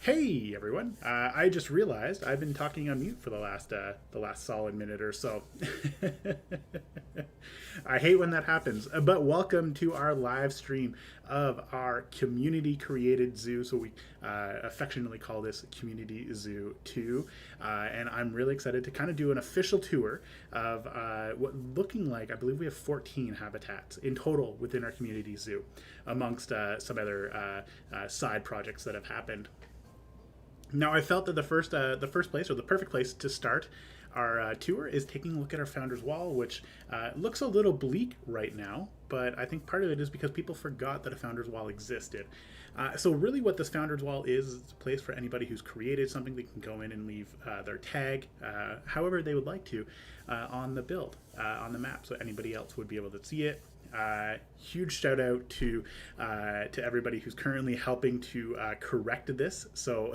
Hey everyone! I just realized I've been talking on mute for the last solid minute or so. I hate when that happens. But welcome to our live stream of our community created zoo. So we affectionately call this Community Zoo 2. And I'm really excited to kind of do an official tour of what looking like, I believe we have 14 habitats in total within our community zoo, amongst some other side projects that have happened. Now, I felt that the first place, or the perfect place to start our tour, is taking a look at our Founders Wall, which looks a little bleak right now, but I think part of it is because people forgot that a Founders Wall existed. So really what this Founders Wall is a place for anybody who's created something. They can go in and leave their tag, however they would like to, on the build, on the map, so anybody else would be able to see it. Huge shout out to everybody who's currently helping to correct this. So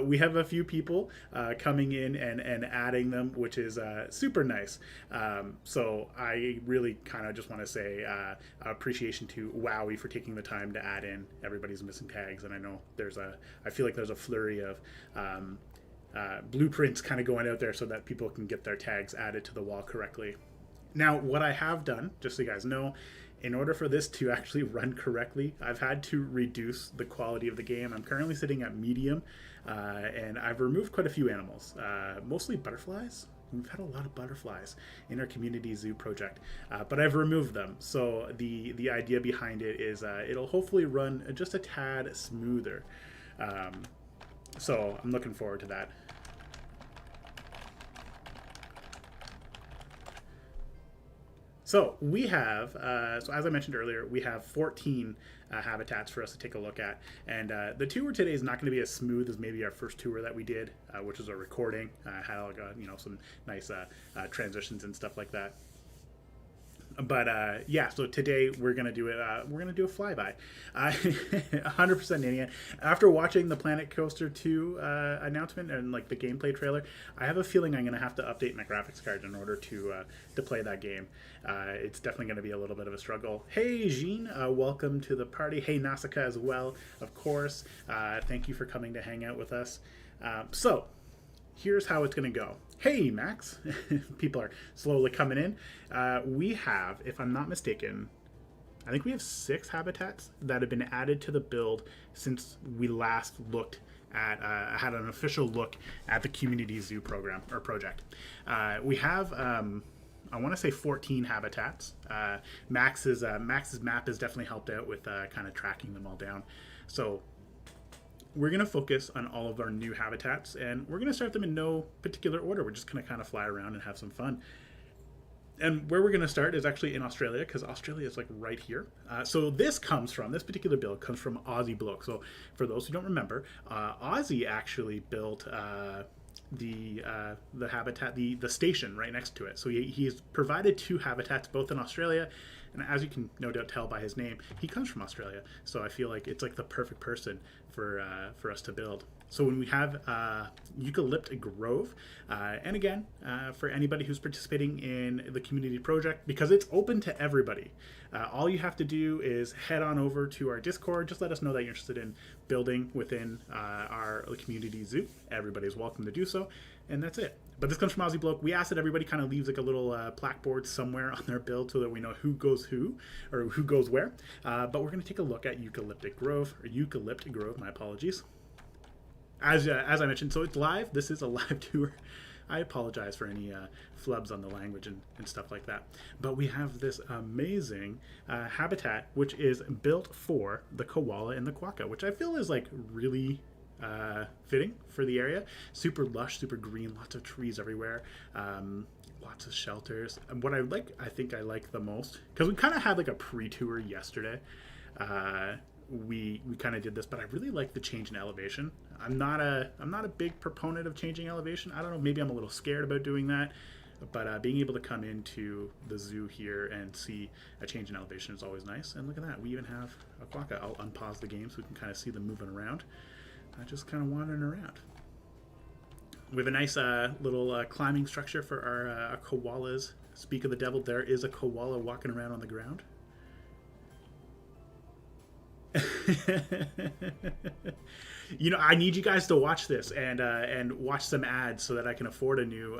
we have a few people coming in and adding them, which is super nice. So I really kind of just want to say appreciation to Wowie for taking the time to add in everybody's missing tags. And I know I feel like there's a flurry of blueprints kind of going out there so that people can get their tags added to the wall correctly. Now, what I have done, just so you guys know, in order for this to actually run correctly, I've had to reduce the quality of the game. I'm currently sitting at medium, and I've removed quite a few animals, mostly butterflies. We've had a lot of butterflies in our community zoo project, but I've removed them. So the idea behind it is it'll hopefully run just a tad smoother. So I'm looking forward to that. So we have, so as I mentioned earlier, we have 14 habitats for us to take a look at. And the tour today is not going to be as smooth as maybe our first tour that we did, which was a recording. Had like some nice transitions and stuff like that. But yeah, so today we're gonna do it. We're gonna do a flyby. 100% idiot. After watching the Planet Coaster 2 announcement and like the gameplay trailer, I have a feeling I'm gonna have to update my graphics card in order to play that game. It's definitely gonna be a little bit of a struggle. Hey Jean, welcome to the party. Hey Nasaka as well, of course. Thank you for coming to hang out with us. So here's how it's going to go. Hey, Max. People are slowly coming in. We have, if I'm not mistaken, I think we have 6 habitats that have been added to the build since we last looked at, had an official look at the Community Zoo program or project. We have, I want to say 14 habitats. Max's map has definitely helped out with kind of tracking them all down. So we're going to focus on all of our new habitats, and we're going to start them in no particular order. We're just going to kind of fly around and have some fun. And where we're going to start is actually in Australia, because Australia is like right here. So this particular build comes from Aussie Bloke. So for those who don't remember, Aussie actually built the habitat, the station right next to it. So he's provided 2 habitats, both in Australia, and as you can no doubt tell by his name, he comes from Australia. So I feel like it's like the perfect person for us to build. So when we have Eucalypt Grove, and again, for anybody who's participating in the community project, because it's open to everybody, all you have to do is head on over to our Discord. Just let us know that you're interested in building within our community zoo. Everybody's welcome to do so, and that's it. But this comes from Aussie Bloke. We asked that everybody kind of leaves like a little blackboard somewhere on their build so that we know who goes who, or who goes where. But we're going to take a look at Eucalypt Grove, my apologies. As I mentioned, so it's live. This is a live tour. I apologize for any flubs on the language and stuff like that. But we have this amazing habitat, which is built for the koala and the quokka, which I feel is like really fitting for the area. Super lush, super green, lots of trees everywhere, lots of shelters. And what I think I like the most, because we kind of had like a pre-tour yesterday. We kind of did this, but I really like the change in elevation. I'm not a big proponent of changing elevation. I don't know, maybe I'm a little scared about doing that, but being able to come into the zoo here and see a change in elevation is always nice. And look at that, we even have a quokka. I'll unpause the game so we can kind of see them moving around. Just kind of wandering around. We have a nice little climbing structure for our koalas. Speak of the devil, there is a koala walking around on the ground. You know, I need you guys to watch this and watch some ads so that I can afford a new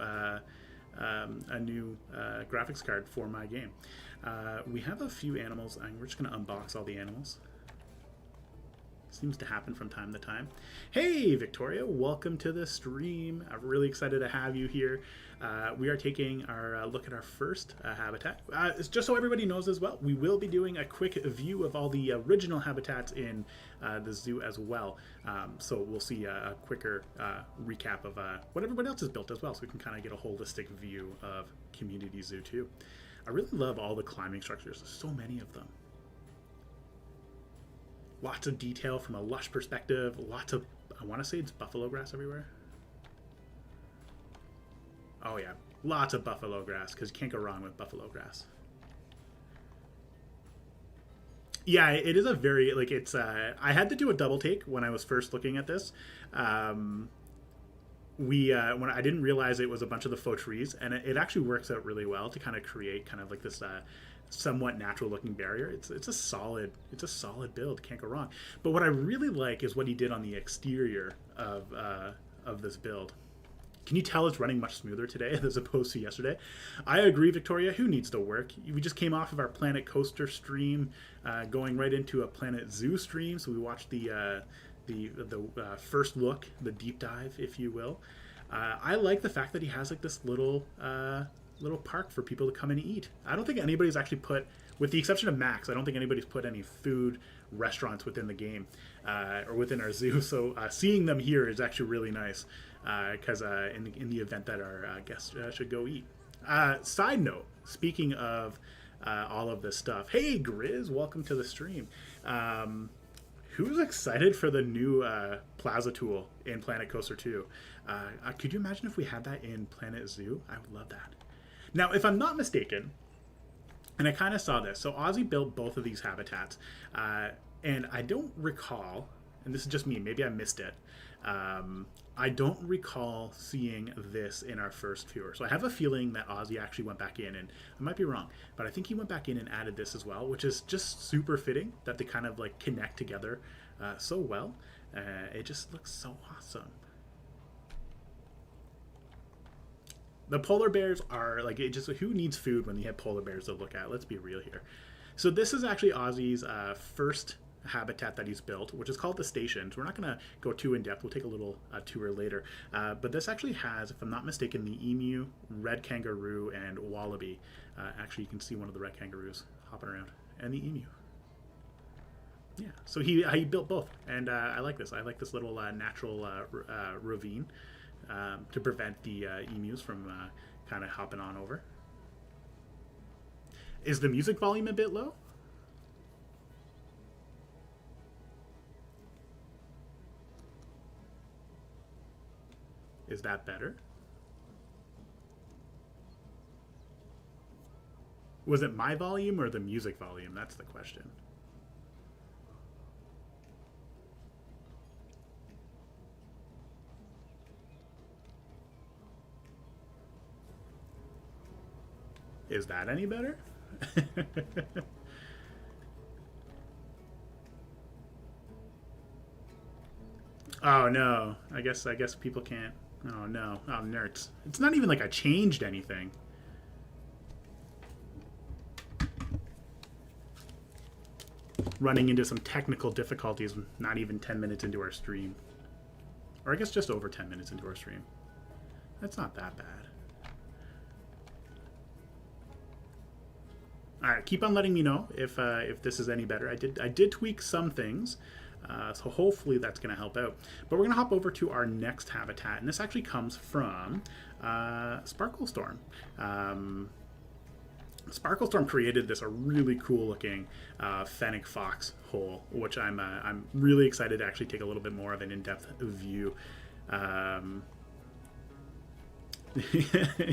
graphics card for my game. We have a few animals. We're just going to unbox all the animals. Seems to happen from time to time. Hey, Victoria, welcome to the stream. I'm really excited to have you here. We are taking our look at our first habitat. It's just so everybody knows as well, we will be doing a quick view of all the original habitats in the zoo as well. So we'll see a quicker recap of what everybody else has built as well, so we can kind of get a holistic view of Community Zoo 2. I really love all the climbing structures. There's so many of them. Lots of detail from a lush perspective. Lots of, I want to say it's buffalo grass everywhere. Oh yeah, lots of buffalo grass, because you can't go wrong with buffalo grass. Yeah, it is a very, like, it's, I had to do a double take when I was first looking at this. When I didn't realize it was a bunch of the faux trees, and it actually works out really well to kind of create kind of like this somewhat natural looking barrier. It's a solid build, can't go wrong. But what I really like is what he did on the exterior of this build. Can you tell it's running much smoother today as opposed to yesterday? I agree, Victoria. Who needs to work? We just came off of our Planet Coaster stream, going right into a Planet Zoo stream. So we watched the first look, the deep dive, if you will. I like the fact that he has like this little park for people to come and eat. I don't think anybody's actually put, with the exception of Max, I don't think anybody's put any food restaurants within the game or within our zoo. So seeing them here is actually really nice, because in the event that our guests should go eat. Side note, speaking of all of this stuff, hey Grizz, welcome to the stream. Who's excited for the new Plaza tool in Planet Coaster 2? Could you imagine if we had that in Planet Zoo? I would love that. Now, if I'm not mistaken, and I kind of saw this, so Ozzy built both of these habitats, and I don't recall, and this is just me, maybe I missed it, I don't recall seeing this in our first tour. So I have a feeling that Ozzy actually went back in, and I might be wrong, but I think he went back in and added this as well, which is just super fitting that they kind of like connect together so well. It just looks so awesome. The polar bears are like, it just, who needs food when you have polar bears to look at? Let's be real here. So this is actually Ozzy's first habitat that he's built, which is called the station. So we're not going to go too in depth. We'll take a little tour later. But this actually has, if I'm not mistaken, the emu, red kangaroo, and wallaby. Actually, you can see one of the red kangaroos hopping around, and the emu. Yeah, so he built both, and I like this. I like this little natural ravine to prevent the emus from kind of hopping on over. Is the music volume a bit low? Is that better? Was it my volume or the music volume? That's the question. Is that any better? Oh no, I guess people can't. Oh no, oh nerds. It's not even like I changed anything. Running into some technical difficulties not even 10 minutes into our stream. Or I guess just over 10 minutes into our stream. That's not that bad. Alright, keep on letting me know if this is any better. I did tweak some things. So hopefully that's going to help out. But we're going to hop over to our next habitat, and this actually comes from Sparklestorm. Sparklestorm created this a really cool looking Fennec fox hole, which I'm really excited to actually take a little bit more of an in-depth view.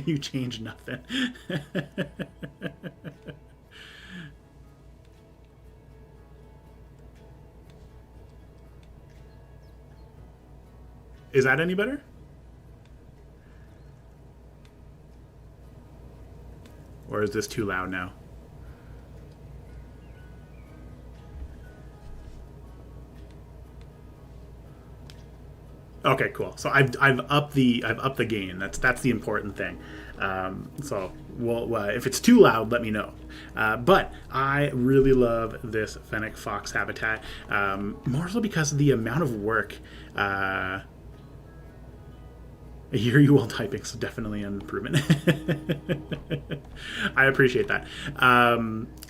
You changed nothing. Is that any better? Or is this too loud now? Okay, cool. So I've upped the gain. That's the important thing. So if it's too loud, let me know. But I really love this Fennec fox habitat, more so because of the amount of work. I hear you while typing, so definitely an improvement. I appreciate that.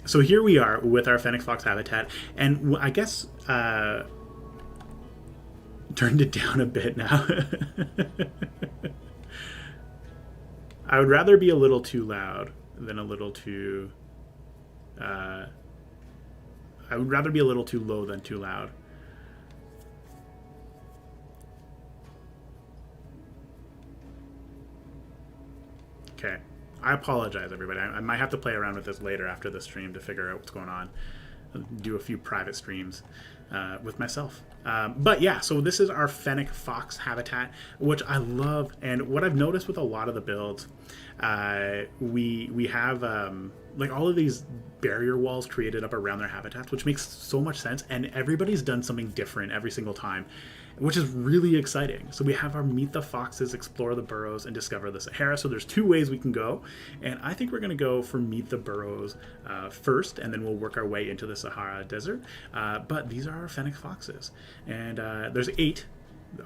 So here we are with our Fennec fox habitat, and I guess turned it down a bit now. I would rather be a little too loud than a little too. I would rather be a little too low than too loud. Okay. I apologize, everybody. I might have to play around with this later after the stream to figure out what's going on. I'll do a few private streams with myself. But yeah, so this is our Fennec fox habitat, which I love. And what I've noticed with a lot of the builds, we have like all of these barrier walls created up around their habitats, which makes so much sense. And everybody's done something different every single time, which is really exciting. So we have our Meet the Foxes, Explore the Burrows, and Discover the Sahara. So there's two ways we can go. And I think we're going to go for Meet the Burrows first, and then we'll work our way into the Sahara Desert. But these are our Fennec foxes. And there's 8.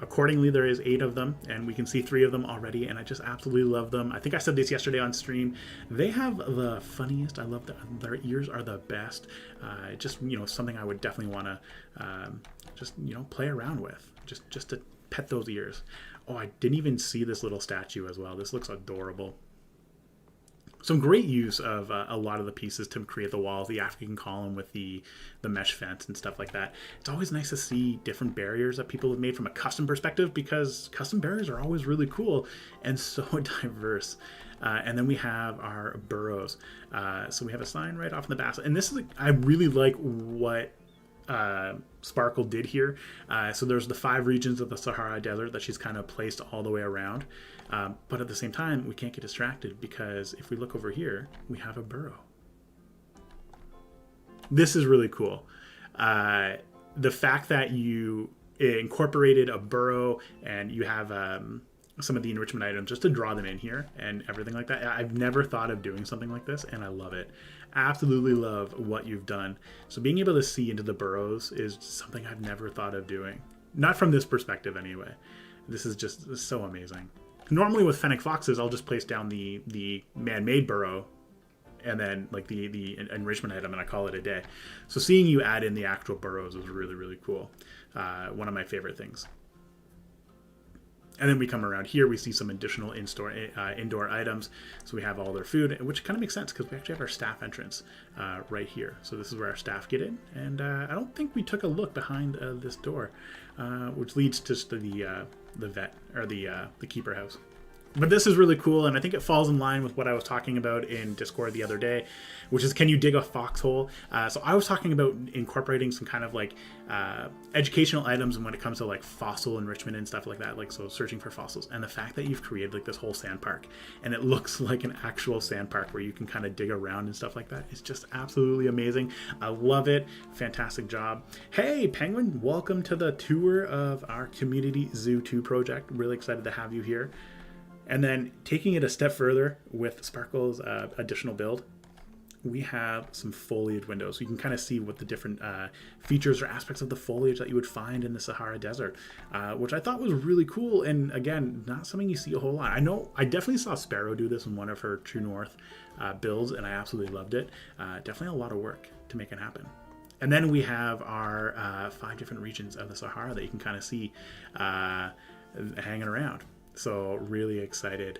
Accordingly, there is 8 of them, and we can see 3 of them already, and I just absolutely love them. I think I said this yesterday on stream. They have the funniest. I love their ears are the best. Just, something I would definitely want to just, play around with. Just to pet those ears. Oh, I didn't even see this little statue as well. This looks adorable. Some great use of a lot of the pieces to create the walls, the African column with the mesh fence and stuff like that. It's always nice to see different barriers that people have made from a custom perspective, because custom barriers are always really cool and so diverse. And then we have our burrows. So we have a sign right off in the back. And this is, I really like what Sparkle did here. So there's the 5 regions of the Sahara Desert that she's kind of placed all the way around. But at the same time, we can't get distracted, because if we look over here, we have a burrow. This is really cool. The fact that you incorporated a burrow and you have some of the enrichment items just to draw them in here and everything like that. I've never thought of doing something like this, and I love it. Absolutely love what you've done. So being able to see into the burrows is something I've never thought of doing. Not from this perspective anyway. This is just so amazing. Normally with Fennec foxes, I'll just place down the man-made burrow and then like the enrichment item, and I call it a day. So seeing you add in the actual burrows is really, really cool. One of my favorite things. And then we come around here, we see some additional indoor items. So we have all their food, which kind of makes sense because we actually have our staff entrance right here. So this is where our staff get in. And I don't think we took a look behind this door, which leads to the vet, or the keeper house. But this is really cool, and I think it falls in line with what I was talking about in Discord the other day, which is, can you dig a foxhole? So I was talking about incorporating some kind of like educational items, and when it comes to like fossil enrichment and stuff like that, like so searching for fossils. And the fact that you've created like this whole sand park, and it looks like an actual sand park where you can kind of dig around and stuff like that, is just absolutely amazing. I love it. Fantastic job. Hey, Penguin, welcome to the tour of our Community Zoo 2 project. Really excited to have you here. And then taking it a step further with Sparkle's additional build, we have some foliage windows. So you can kind of see what the different features or aspects of the foliage that you would find in the Sahara Desert, which I thought was really cool. And again, not something you see a whole lot. I know I definitely saw Sparrow do this in one of her True North builds, and I absolutely loved it. Definitely a lot of work to make it happen. And then we have our 5 different regions of the Sahara that you can kind of see hanging around. So really excited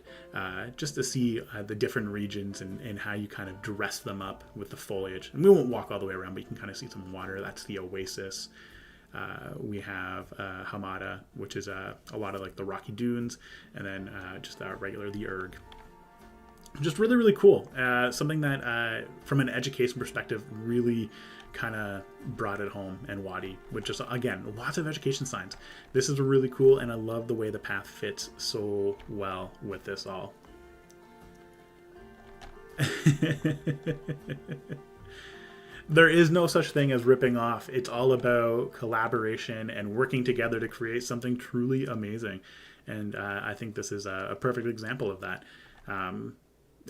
just to see the different regions and how you kind of dress them up with the foliage. And we won't walk all the way around, but you can kind of see some water. That's the oasis. We have Hamada, which is a lot of like the rocky dunes, and then just regular the erg. Just really, really cool. Something that from an education perspective really kind of brought it home, and Wadi, which is, again, lots of education signs. This is really cool, and I love the way the path fits so well with this all. There is no such thing as ripping off. It's all about collaboration and working together to create something truly amazing. And I think this is a perfect example of that.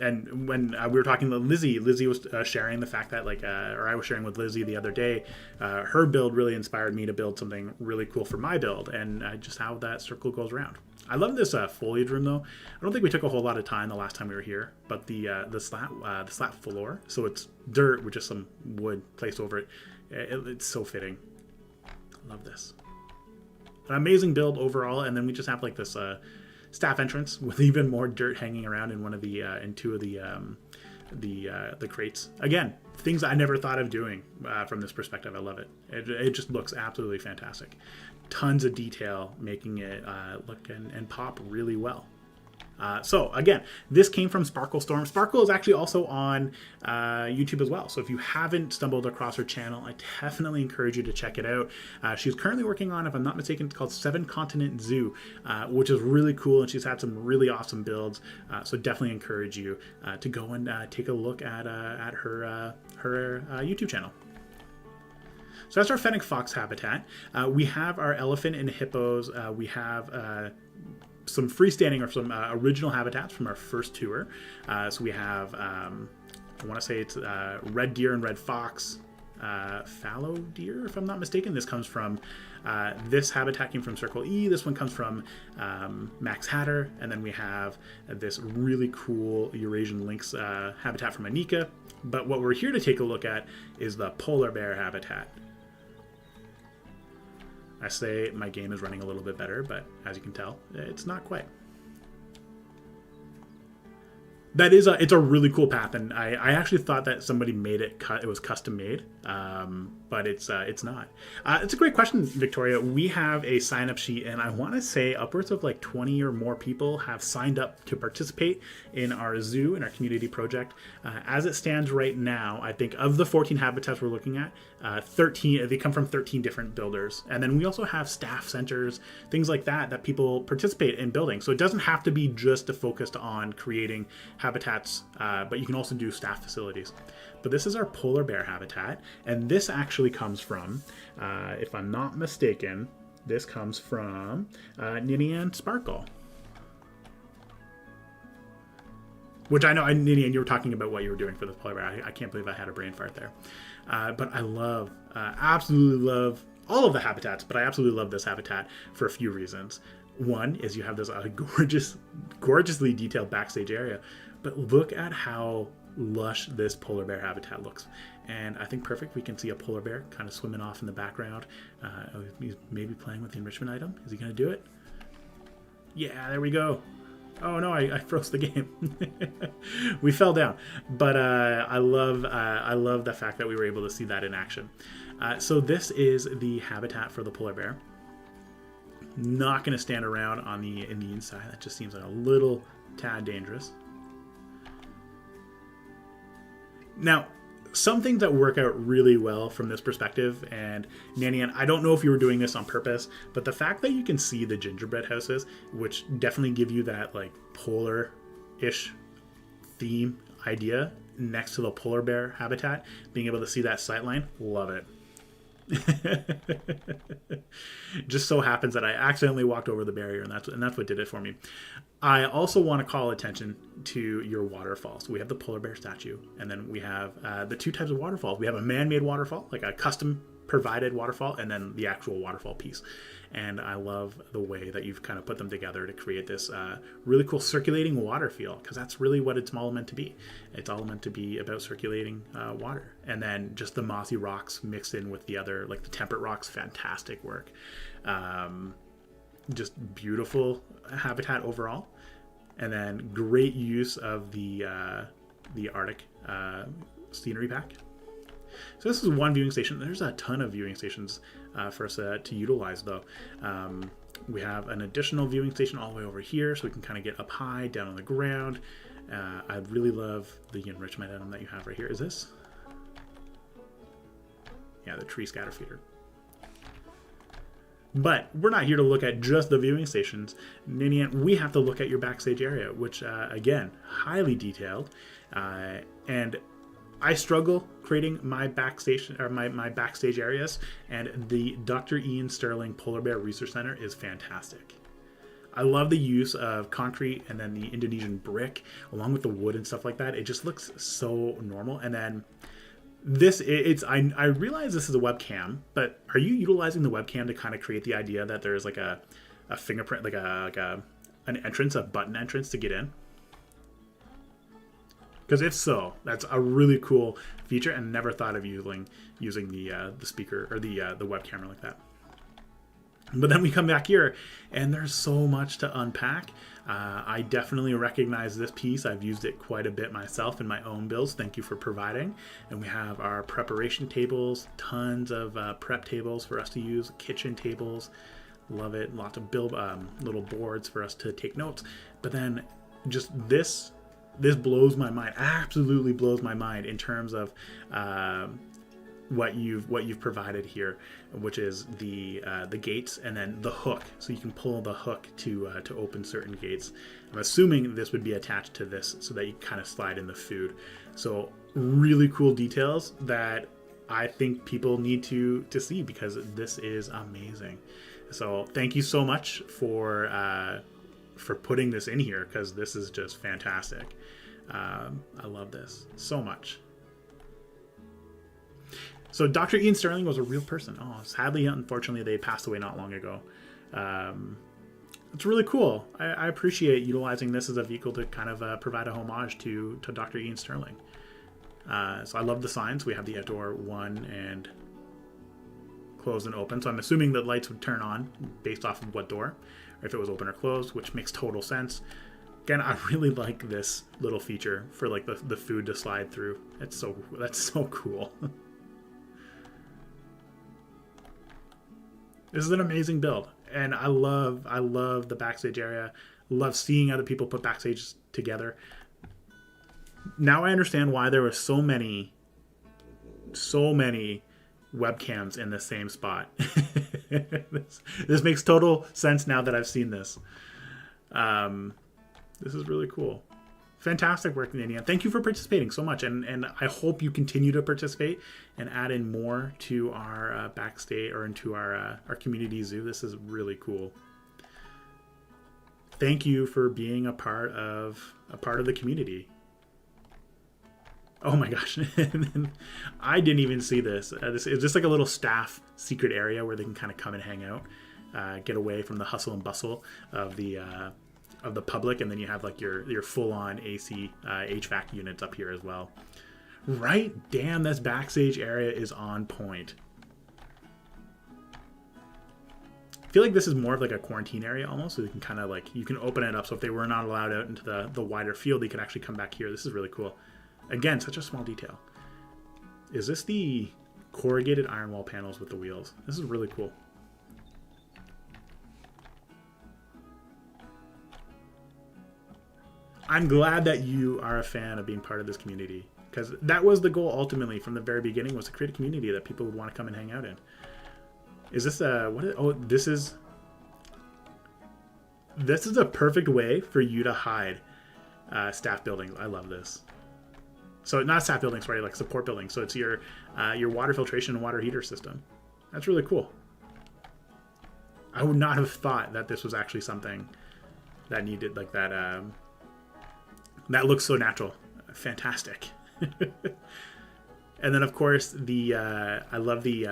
And when we were talking to Lizzie was sharing the fact that or I was sharing with Lizzie the other day, her build really inspired me to build something really cool for my build, and just how that circle goes around. I love this foliage room though. I don't think we took a whole lot of time the last time we were here, but the slat floor, so it's dirt with just some wood placed over it. It's so fitting. I love this. An amazing build overall, and then we just have like this staff entrance with even more dirt hanging around in one of the in two of the crates. Again, things I never thought of doing from this perspective. I love it. It just looks absolutely fantastic. Tons of detail, making it look and pop really well. So again, this came from Sparkle Storm. Sparkle is actually also on YouTube as well. So if you haven't stumbled across her channel, I definitely encourage you to check it out. She's currently working on, if I'm not mistaken, it's called 7 Continent Zoo, which is really cool. And she's had some really awesome builds. So definitely encourage you to go and take a look at her YouTube channel. So that's our Fennec fox habitat. We have our elephant and hippos. We have some freestanding or some original habitats from our first tour. So we have, I want to say it's red deer and red fox, fallow deer, if I'm not mistaken. This comes from, this habitat came from Circle E. This one comes from Max Hatter. And then we have this really cool Eurasian lynx habitat from Anika. But what we're here to take a look at is the polar bear habitat. I say my game is running a little bit better, but as you can tell, it's not quite. It's a really cool path, and I actually thought that somebody made it, it was custom made, but it's not. It's a great question, Victoria. We have a sign up sheet, and I want to say upwards of like 20 or more people have signed up to participate in our zoo, in our community project. As it stands right now, I think of the 14 habitats we're looking at, 13, they come from 13 different builders. And then we also have staff centers, things like that people participate in building. So it doesn't have to be just focused on creating habitats, but you can also do staff facilities. But this is our polar bear habitat, and this actually comes from, if I'm not mistaken, this comes from Ninian Sparkle. Which I know, Ninian, you were talking about what you were doing for the polar bear. I can't believe I had a brain fart there. But I love, absolutely love all of the habitats, but I absolutely love this habitat for a few reasons. One is you have this gorgeously detailed backstage area, but look at how lush this polar bear habitat looks. And I think perfect. We can see a polar bear kind of swimming off in the background. He's maybe playing with the enrichment item. Is he going to do it? Yeah, there we go. Oh no, I froze the game. We fell down. But I love the fact that we were able to see that in action. So this is the habitat for the polar bear. Not going to stand around in the inside. That just seems like a little tad dangerous. Now, some things that work out really well from this perspective, and Nanian, I don't know if you were doing this on purpose, but the fact that you can see the gingerbread houses, which definitely give you that like polar-ish theme idea next to the polar bear habitat, being able to see that sightline, love it. Just so happens that I accidentally walked over the barrier, and that's what did it for me. I also want to call attention to your waterfalls. We have the polar bear statue, and then we have the two types of waterfalls. We have a man-made waterfall, like a custom provided waterfall, and then the actual waterfall piece. And I love the way that you've kind of put them together to create this really cool circulating water feel, because that's really what it's all meant to be. It's all meant to be about circulating water. And then just the mossy rocks mixed in with the other, like the temperate rocks, fantastic work. Just beautiful habitat overall. And then great use of the Arctic scenery pack. So this is one viewing station. There's a ton of viewing stations for us to utilize, though. We have an additional viewing station all the way over here, so we can kind of get up high, down on the ground. I really love the enrichment item that you have right here. Is this? Yeah, the tree scatter feeder. But we're not here to look at just the viewing stations. Ninian, we have to look at your backstage area, which, again, highly detailed. And I struggle creating my backstage or my backstage areas, and the Dr. Ian Sterling Polar Bear Research Center is fantastic. I love the use of concrete and then the Indonesian brick along with the wood and stuff like that. It just looks so normal. And then I realize this is a webcam, but are you utilizing the webcam to kind of create the idea that there's like a fingerprint, like an entrance, a button entrance to get in? Because if so, that's a really cool feature, and never thought of using the speaker or the web camera like that. But then we come back here, and there's so much to unpack. I definitely recognize this piece. I've used it quite a bit myself in my own builds. Thank you for providing. And we have our preparation tables, tons of prep tables for us to use, kitchen tables. Love it. Lots of build little boards for us to take notes. But then just this blows my mind. Absolutely blows my mind in terms of what you've provided here, which is the gates and then the hook. So you can pull the hook to open certain gates. I'm assuming this would be attached to this so that you kind of slide in the food. So really cool details that I think people need to see, because this is amazing. So thank you so much for putting this in here, because this is just fantastic. I love this so much. So Dr. Ian Sterling was a real person. Oh, sadly, unfortunately, they passed away not long ago. It's really cool. I appreciate utilizing this as a vehicle to kind of provide a homage to Dr. Ian Sterling. So I love the signs. We have the outdoor one and closed and open. So I'm assuming the lights would turn on based off of what door, or if it was open or closed, which makes total sense. Again, I really like this little feature for like the food to slide through. That's so cool. This is an amazing build, and I love the backstage area. Love seeing other people put backstage together. Now I understand why there were so many webcams in the same spot. This makes total sense now that I've seen this. This is really cool. Fantastic work, Indiana. Thank you for participating so much, and I hope you continue to participate and add in more to our backstage or into our community zoo. This is really cool. Thank you for being a part of the community. Oh my gosh. I didn't even see this. This is just like a little staff secret area where they can kind of come and hang out, get away from the hustle and bustle of the public, and then you have like your full-on AC HVAC units up here as well. Right? Damn, this backstage area is on point. I feel like this is more of like a quarantine area almost, so you can kind of like, you can open it up, so if they were not allowed out into the wider field, they could actually come back here. This is really cool. Again, such a small detail. Is this the corrugated iron wall panels with the wheels? This is really cool. I'm glad that you are a fan of being part of this community, because that was the goal ultimately from the very beginning, was to create a community that people would want to come and hang out in. Is this this is a perfect way for you to hide staff buildings. I love this. So not staff buildings, sorry, like support buildings. So it's your water filtration and water heater system. That's really cool. I would not have thought that this was actually something that needed like that. That looks so natural. Fantastic. And then of course I love the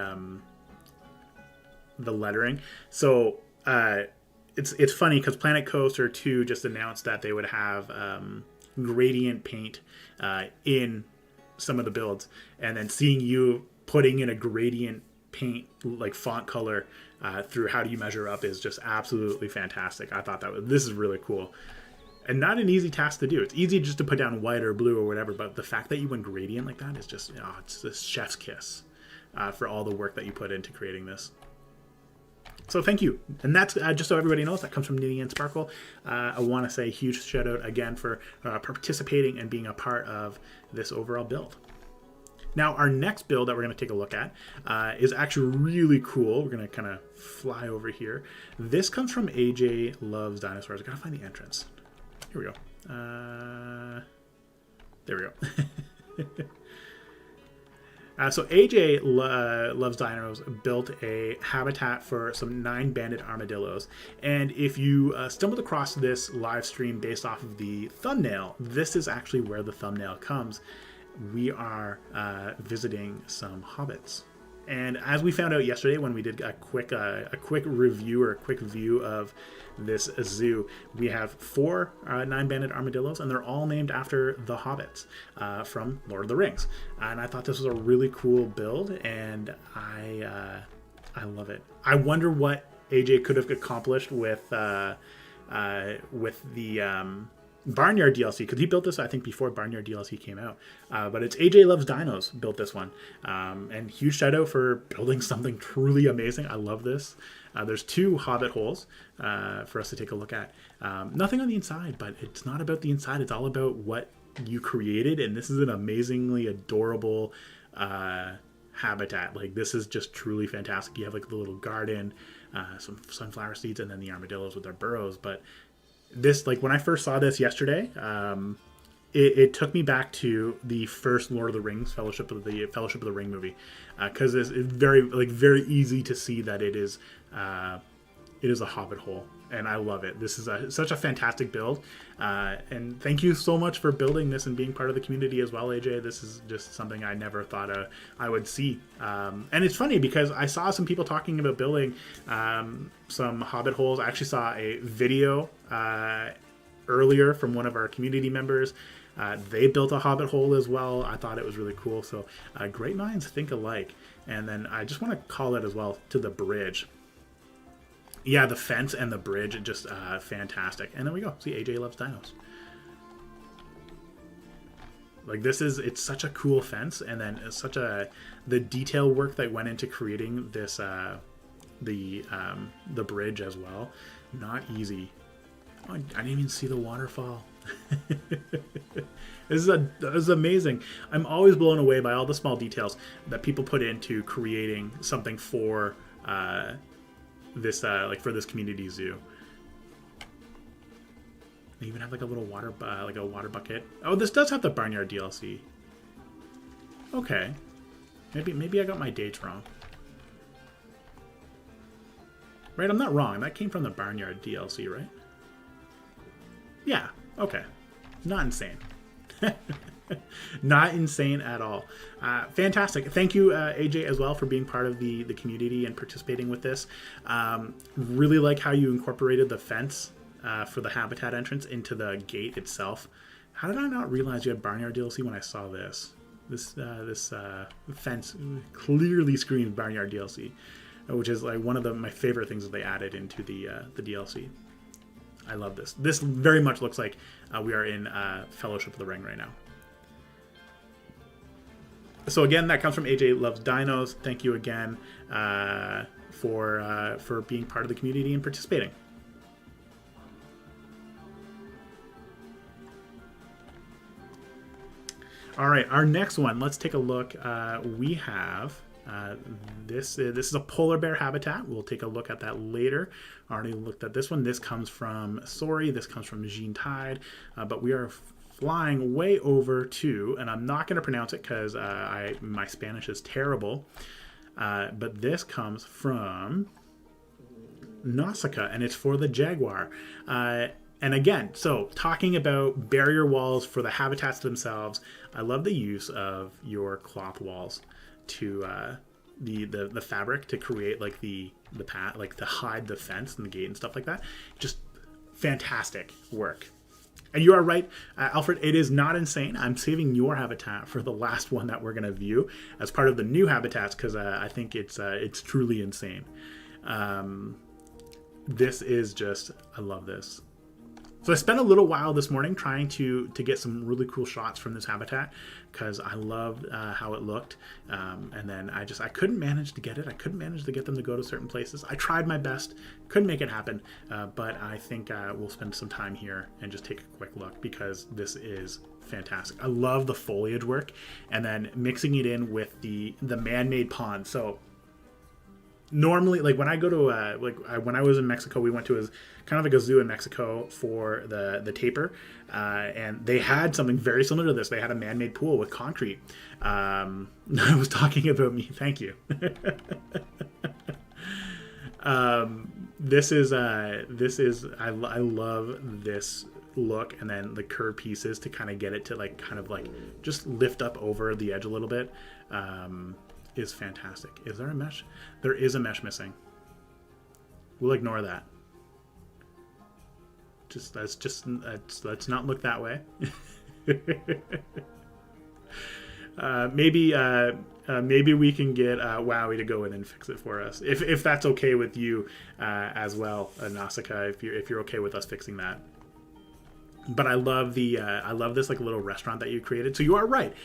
lettering. So it's funny because Planet Coaster 2 just announced that they would have gradient paint in some of the builds, and then seeing you putting in a gradient paint like font color through How Do You Measure Up is just absolutely fantastic. I thought this is really cool. And not an easy task to do. It's easy just to put down white or blue or whatever, but the fact that you went gradient like that is just, it's this chef's kiss for all the work that you put into creating this. So thank you. And that's just so everybody knows, that comes from Nitty and Sparkle. I want to say a huge shout out again for participating and being a part of this overall build. Now, our next build that we're going to take a look at is actually really cool. We're going to kind of fly over here. This comes from AJ Loves Dinosaurs. I got to find the entrance. Here we go. There we go. So AJ Loves Dinos built a habitat for some 9-banded armadillos. And if you stumbled across this live stream based off of the thumbnail, this is actually where the thumbnail comes. We are visiting some hobbits. And as we found out yesterday when we did a quick review or a quick view of this zoo, we have 4 9-banded armadillos, and they're all named after the hobbits from Lord of the Rings. And I thought this was a really cool build, and I love it. I wonder what AJ could have accomplished with the Barnyard DLC, because he built this, I think, before Barnyard DLC came out. But it's AJ Loves Dinos built this one. And huge shout out for building something truly amazing. I love this. There's 2 Hobbit holes for us to take a look at. Nothing on the inside, but it's not about the inside. It's all about what you created. And this is an amazingly adorable habitat. Like, this is just truly fantastic. You have like the little garden, some sunflower seeds, and then the armadillos with their burrows. But this, like, when I first saw this yesterday, it took me back to the first Lord of the Rings Fellowship of the Ring movie, because it's very easy to see that it is a Hobbit hole, and I love it. This is such a fantastic build, and thank you so much for building this and being part of the community as well, AJ. This is just something I never thought I would see, and it's funny because I saw some people talking about building some Hobbit holes. I actually saw a video earlier from one of our community members. They built a Hobbit hole as well. I thought it was really cool. So great minds think alike. And then I just want to call it as well to the bridge. Yeah, the fence and the bridge, just fantastic. And there we go. See, AJ Loves Dinos. Like, it's such a cool fence, and then it's the detail work that went into creating this the bridge as well. Not easy. Oh, I didn't even see the waterfall. This is amazing. I'm always blown away by all the small details that people put into creating something for this for this community zoo. They even have like a little water bucket. Oh, this does have the Barnyard DLC. Okay, maybe I got my dates wrong. Right, I'm not wrong. That came from the Barnyard DLC, right? Yeah, okay. Not insane. Not insane at all. Fantastic. Thank you, AJ, as well, for being part of the community and participating with this. Really like how you incorporated the fence for the habitat entrance into the gate itself. How did I not realize you had Barnyard DLC when I saw this? This fence clearly screams Barnyard DLC, which is like one of my favorite things that they added into the DLC. I love this. This very much looks like we are in Fellowship of the Ring right now. So again, that comes from AJ Loves Dinos. Thank you again for being part of the community and participating. All right, our next one. Let's take a look. We have this is a polar bear habitat. We'll take a look at that later. I already looked at this one. This comes from This comes from Jean Tide, but we are flying way over to, and I'm not going to pronounce it because my Spanish is terrible. But this comes from Nausicaa, and it's for the Jaguar. And again, so talking about barrier walls for the habitats themselves, I love the use of your cloth walls to the fabric to create like the path, like to hide the fence and the gate and stuff like that. Just fantastic work. And you are right, Alfred, it is not insane. I'm saving your habitat for the last one that we're going to view as part of the new habitats because I think it's truly insane. This is just, I love this. So I spent a little while this morning trying to get some really cool shots from this habitat because I loved how it looked. And then I couldn't manage to get it. I couldn't manage to get them to go to certain places. I tried my best, couldn't make it happen. But I think we'll spend some time here and just take a quick look because this is fantastic. I love the foliage work and then mixing it in with the man-made pond. So normally, like when I go to when I was in Mexico, we went to kind of like a zoo in Mexico for the taper, and they had something very similar to this. They had a man-made pool with concrete. I was talking about me. Thank you. This is I love this look, and then the curved pieces to kind of get it to like kind of like just lift up over the edge a little bit. Is fantastic. Is there a mesh? There is a mesh missing. We'll ignore that. Let's not look that way. Maybe we can get Wowie to go in and fix it for us, if that's okay with you as well, Nausicaa. If you're okay with us fixing that. But I love this like little restaurant that you created. So you are right.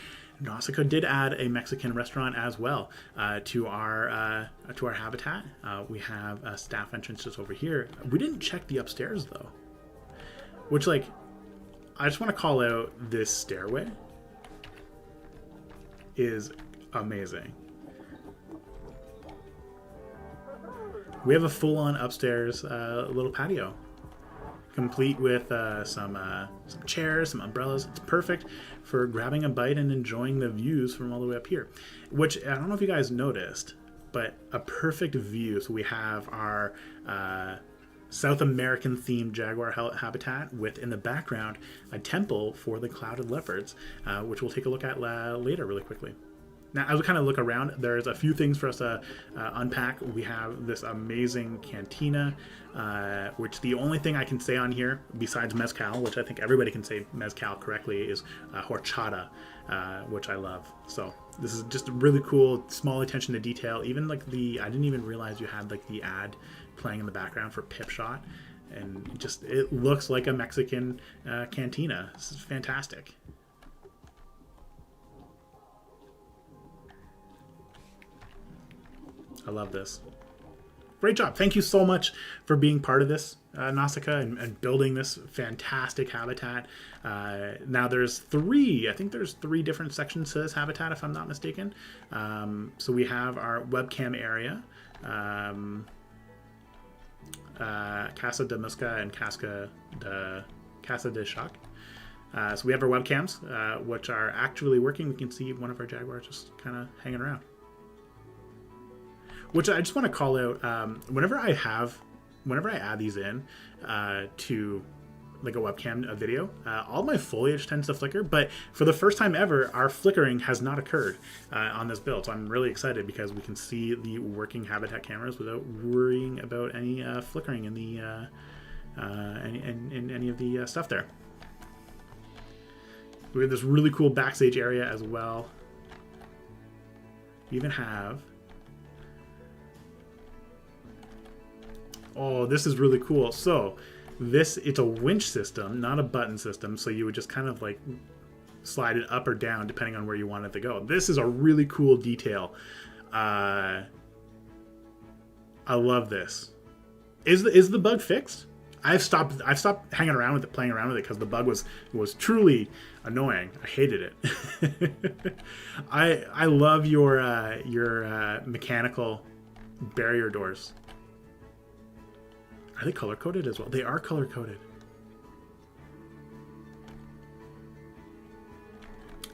Nausicaa did add a Mexican restaurant as well to our habitat. We have a staff entrance just over here. We didn't check the upstairs though, which like I just want to call out this stairway is amazing. We have a full-on upstairs little patio, complete with some chairs, some umbrellas. It's perfect for grabbing a bite and enjoying the views from all the way up here, which I don't know if you guys noticed, but a perfect view. So we have our South American themed jaguar habitat with, in the background, a temple for the clouded leopards, which we'll take a look at later really quickly. Now, as we kind of look around, there's a few things for us to unpack. We have this amazing cantina, which the only thing I can say on here, besides mezcal, which I think everybody can say mezcal correctly, is horchata, which I love. So this is just really cool, small attention to detail. Even like I didn't even realize you had like the ad playing in the background for Pip Shot. And just, it looks like a Mexican cantina. This is fantastic. I love this. Great job. Thank you so much for being part of this, Nausicaa, and building this fantastic habitat. Now there's I think there's three different sections to this habitat, if I'm not mistaken. So we have our webcam area, Casa de Musca and Casa de Shock. So we have our webcams, which are actually working. We can see one of our jaguars just kind of hanging around. Which I just want to call out, whenever I add these in to like a webcam, a video, all my foliage tends to flicker, but for the first time ever, our flickering has not occurred on this build. So I'm really excited because we can see the working habitat cameras without worrying about any flickering in the in any of the stuff there. We have this really cool backstage area as well. We even have, oh, this is really cool. So it's a winch system, not a button system. So you would just kind of like slide it up or down depending on where you want it to go. This is a really cool detail. I love this. Is the bug fixed? I've stopped hanging around with it, playing around with it, because the bug was truly annoying. I hated it. I love your mechanical barrier doors. Are they color coded as well? They are color coded.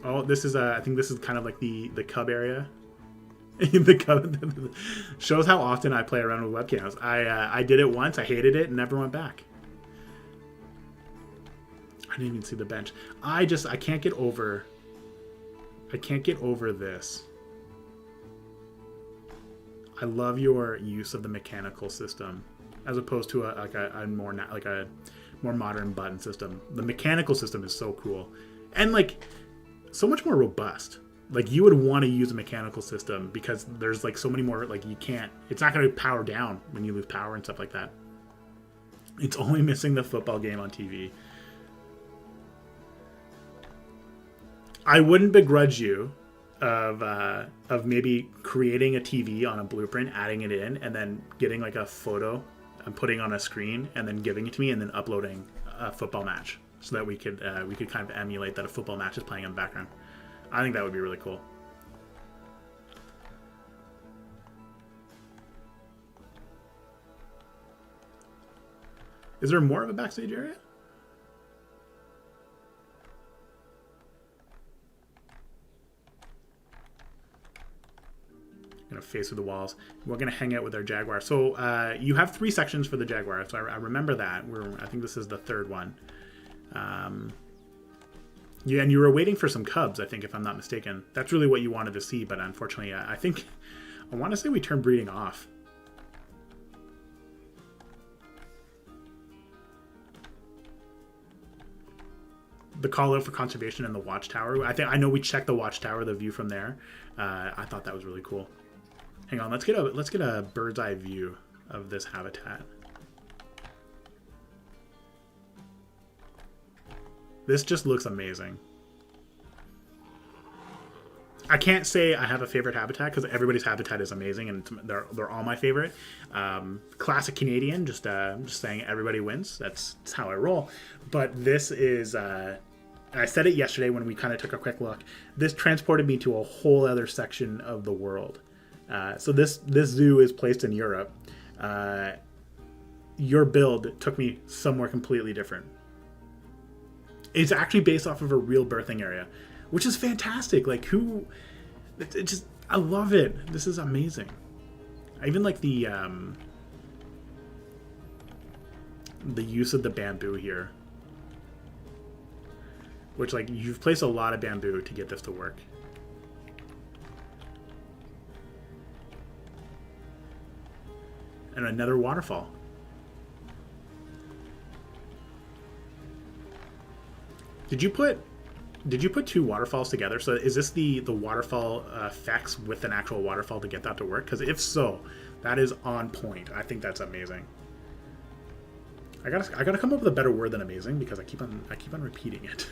Oh, this is I think this is kind of like the cub area. The cub shows how often I play around with webcams. I did it once. I hated it and never went back. I didn't even see the bench. I can't get over this. I love your use of the mechanical system as opposed to a more modern button system. The mechanical system is so cool and like so much more robust. Like you would want to use a mechanical system because there's like so many more, like it's not going to power down when you lose power and stuff like that. It's only missing the football game on TV. I wouldn't begrudge you of maybe creating a TV on a blueprint, adding it in, and then getting like a photo and putting on a screen and then giving it to me and then uploading a football match so that we could kind of emulate that a football match is playing in the background. I think that would be really cool. Is there more of a backstage area? Gonna face through the walls. We're gonna hang out with our Jaguar. So you have 3 sections for the Jaguar. So I remember that. I think this is the 3rd one. Yeah, and you were waiting for some cubs, I think, if I'm not mistaken. That's really what you wanted to see, but unfortunately, I think I want to say we turned breeding off. The call out for conservation in the watchtower. I know we checked the watchtower, the view from there. I thought that was really cool. Hang on, let's get a bird's eye view of this habitat. This just looks amazing. I can't say I have a favorite habitat because everybody's habitat is amazing and they're all my favorite. Classic Canadian, just saying everybody wins. That's how I roll. But this is. I said it yesterday when we kind of took a quick look. This transported me to a whole other section of the world. So this zoo is placed in Europe. Your build took me somewhere completely different. It's actually based off of a real birthing area, which is fantastic. Like I love it. This is amazing. I even like the use of the bamboo here, which like you've placed a lot of bamboo to get this to work. And another waterfall. Did you put 2 waterfalls together? So is this the waterfall effects with an actual waterfall to get that to work? Because if so, that is on point. I think that's amazing. I gotta come up with a better word than amazing because I keep on repeating it.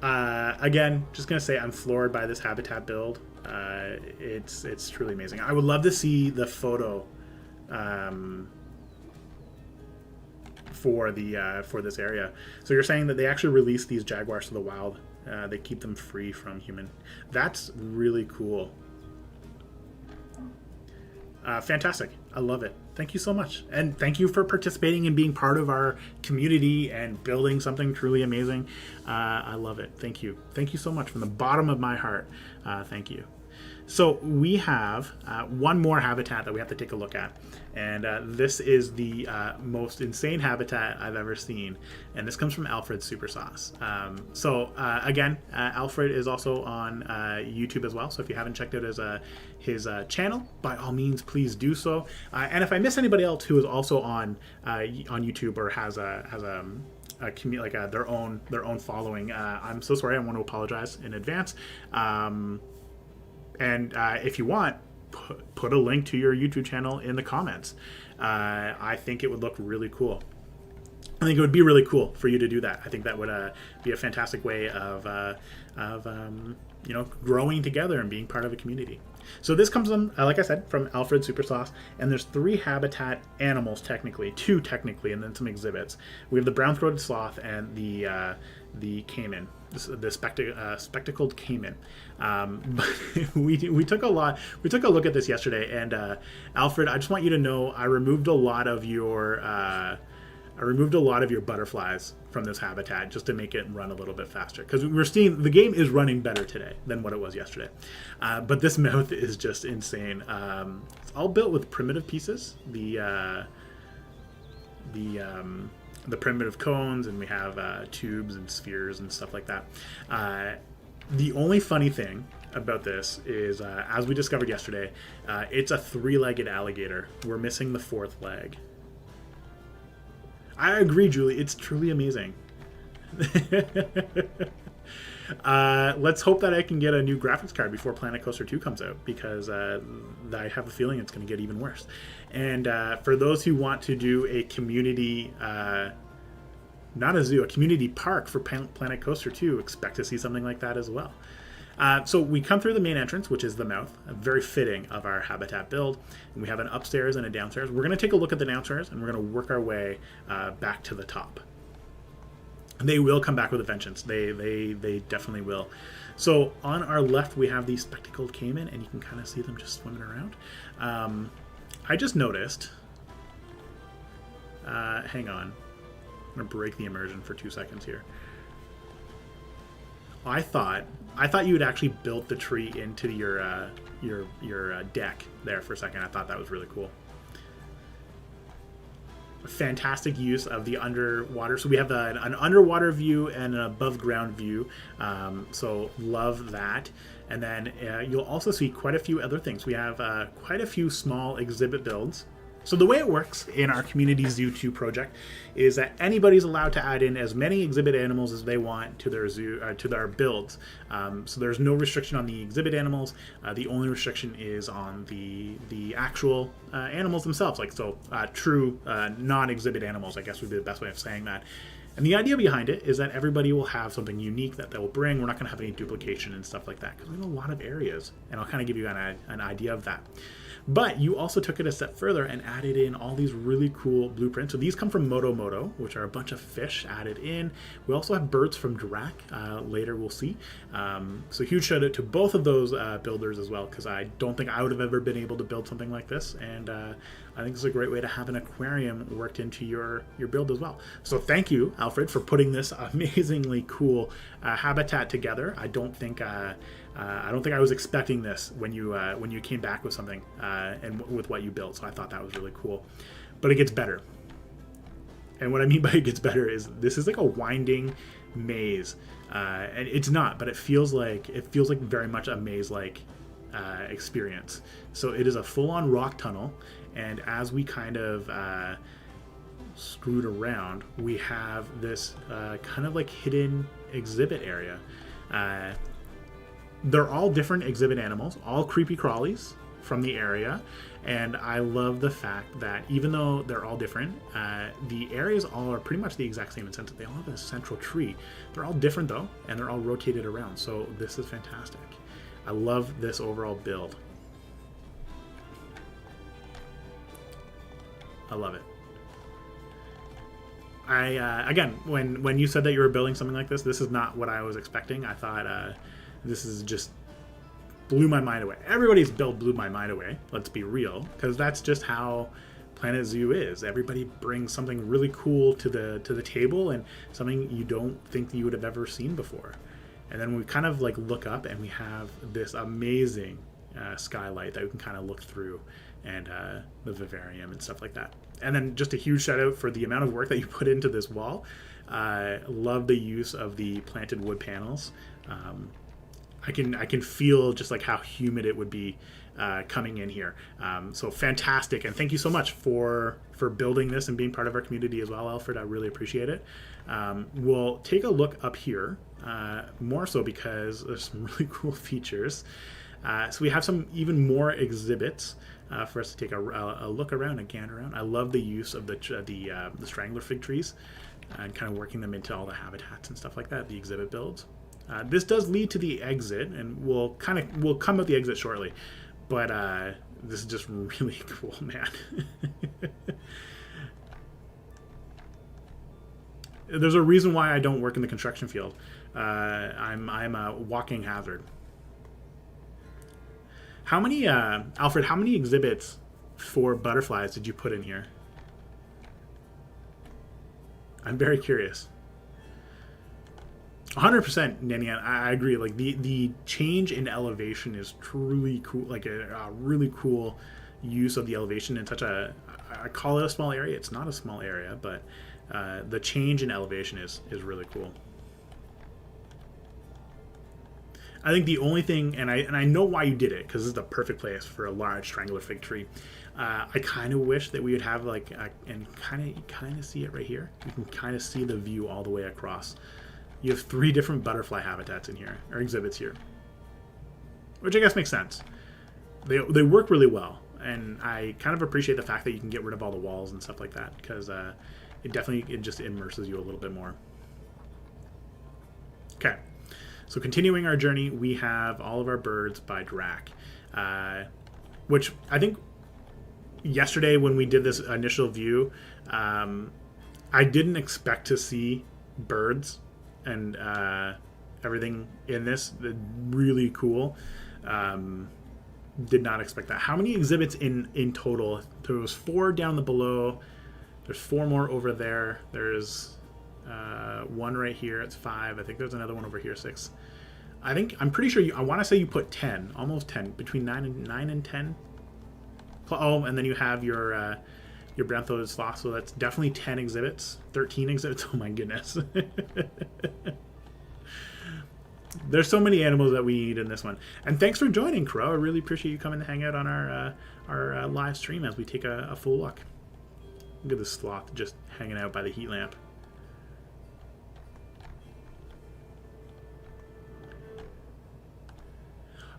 Again, just gonna say I'm floored by this habitat build. It's truly amazing. I would love to see the photo for this area. So you're saying that they actually release these jaguars to the wild. They keep them free from human. That's really cool. Fantastic. I love it. Thank you so much. And thank you for participating and being part of our community and building something truly amazing. I love it. Thank you. Thank you so much from the bottom of my heart. Thank you. So we have one more habitat that we have to take a look at. And this is the most insane habitat I've ever seen. And this comes from Alfred's Super Sauce. Again, Alfred is also on YouTube as well. So if you haven't checked out his channel, by all means, please do so. And if I miss anybody else who is also on YouTube or has a community like their own following, I'm so sorry. I want to apologize in advance. And if you want, put a link to your YouTube channel in the comments. I think it would look really cool. I think it would be really cool for you to do that. I think that would be a fantastic way of growing together and being part of a community. So this comes from, like I said, from Alfred Super Sauce, and there's 3 habitat animals technically, 2 technically, and then some exhibits. We have the brown-throated sloth and the caiman, the spectacled caiman. But we took a look at this yesterday, and Alfred, I just want you to know I removed a lot of your butterflies from this habitat just to make it run a little bit faster, because we're seeing the game is running better today than what it was yesterday. But this mouth is just insane. It's all built with primitive pieces, the primitive cones, and we have tubes and spheres and stuff like that. The only funny thing about this is, as we discovered yesterday, it's a 3-legged alligator. We're missing the 4th leg. I agree, Julie. It's truly amazing. Let's hope that I can get a new graphics card before Planet Coaster 2 comes out, because I have a feeling it's going to get even worse. And for those who want to do a community, not a zoo, a community park for Planet Coaster 2, expect to see something like that as well. So we come through the main entrance, which is the mouth, very fitting of our habitat build. And we have an upstairs and a downstairs. We're going to take a look at the downstairs, and we're going to work our way back to the top. They will come back with a vengeance. They definitely will. So on our left, we have the spectacled caiman, and you can kind of see them just swimming around. I just noticed, Hang on. I'm going to break the immersion for 2 seconds here. I thought you had actually built the tree into your deck there for a second. I thought that was really cool. Fantastic use of the underwater. So we have an underwater view and an above ground view. So love that. And then you'll also see quite a few other things. We have quite a few small exhibit builds. So the way it works in our Community Zoo 2 project is that anybody's allowed to add in as many exhibit animals as they want to their zoo, to their builds. So there's no restriction on the exhibit animals. The only restriction is on the actual animals themselves, like true non-exhibit animals, I guess would be the best way of saying that. And the idea behind it is that everybody will have something unique that they'll bring. We're not going to have any duplication and stuff like that because we have a lot of areas, and I'll kind of give you an idea of that. But you also took it a step further and added in all these really cool blueprints. So these come from Moto Moto, which are a bunch of fish added in. We also have birds from Drac. Later we'll see. So huge shout out to both of those builders as well, because I don't think I would have ever been able to build something like this. And I think it's a great way to have an aquarium worked into your build as well. So thank you, Alfred, for putting this amazingly cool habitat together. I don't think I was expecting this when you came back with something and with what you built. So I thought that was really cool. But it gets better. And what I mean by it gets better is this is like a winding maze, and it's not, but it feels like very much a maze-like experience. So it is a full-on rock tunnel, and as we kind of screwed around, we have this kind of like hidden exhibit area. They're all different exhibit animals, all creepy crawlies from the area, and I love the fact that even though they're all different, the areas all are pretty much the exact same in the sense that they all have a central tree. They're all different though, and they're all rotated around, so this is fantastic. I love this overall build. I love it. Again, when you said that you were building something like this is not what I was expecting. I thought this is just blew my mind away. Everybody's build blew my mind away. Let's be real, because that's just how Planet Zoo is. Everybody brings something really cool to the table, and something you don't think you would have ever seen before. And then we kind of like look up, and we have this amazing skylight that we can kind of look through, and the vivarium and stuff like that. And then just a huge shout out for the amount of work that you put into this wall. Love the use of the planted wood panels. I can feel just like how humid it would be coming in here. So fantastic, and thank you so much for building this and being part of our community as well, Alfred. I really appreciate it. We'll take a look up here, more so because there's some really cool features. So we have some even more exhibits for us to take a look around and gander around. I love the use of the strangler fig trees and kind of working them into all the habitats and stuff like that, the exhibit builds. This does lead to the exit, and we'll come out the exit shortly, but this is just really cool, man. There's a reason why I don't work in the construction field. I'm a walking hazard. How many, Alfred, how many exhibits for butterflies did you put in here? I'm very curious. 100%, Nanian, I agree. Like the change in elevation is truly cool. Like a really cool use of the elevation in such I call it a small area. It's not a small area, but the change in elevation is really cool. I think the only thing, and I know why you did it, because this is the perfect place for a large triangular fig tree. I kind of wish that we would have like, and kind of see it right here. You can kind of see the view all the way across. You have 3 different butterfly habitats in here, or exhibits here, which I guess makes sense. They work really well, and I kind of appreciate the fact that you can get rid of all the walls and stuff like that, because it just immerses you a little bit more. Okay, so continuing our journey, we have all of our birds by Drac, which I think yesterday when we did this initial view, I didn't expect to see birds and everything in this. Really cool. Did not expect that. How many exhibits in total? There was 4 down the below. There's 4 more over there. There's 1 right here. It's 5. I think there's another one over here. 6. I'm pretty sure I want to say you put 10, almost 10, between 9 and 10. Oh, and then you have your brown-throated sloth, so that's definitely 10 exhibits, 13 exhibits. Oh my goodness. There's so many animals that we need in this one. And thanks for joining, Crow. I really appreciate you coming to hang out on our live stream as we take a full look. Look at this sloth just hanging out by the heat lamp.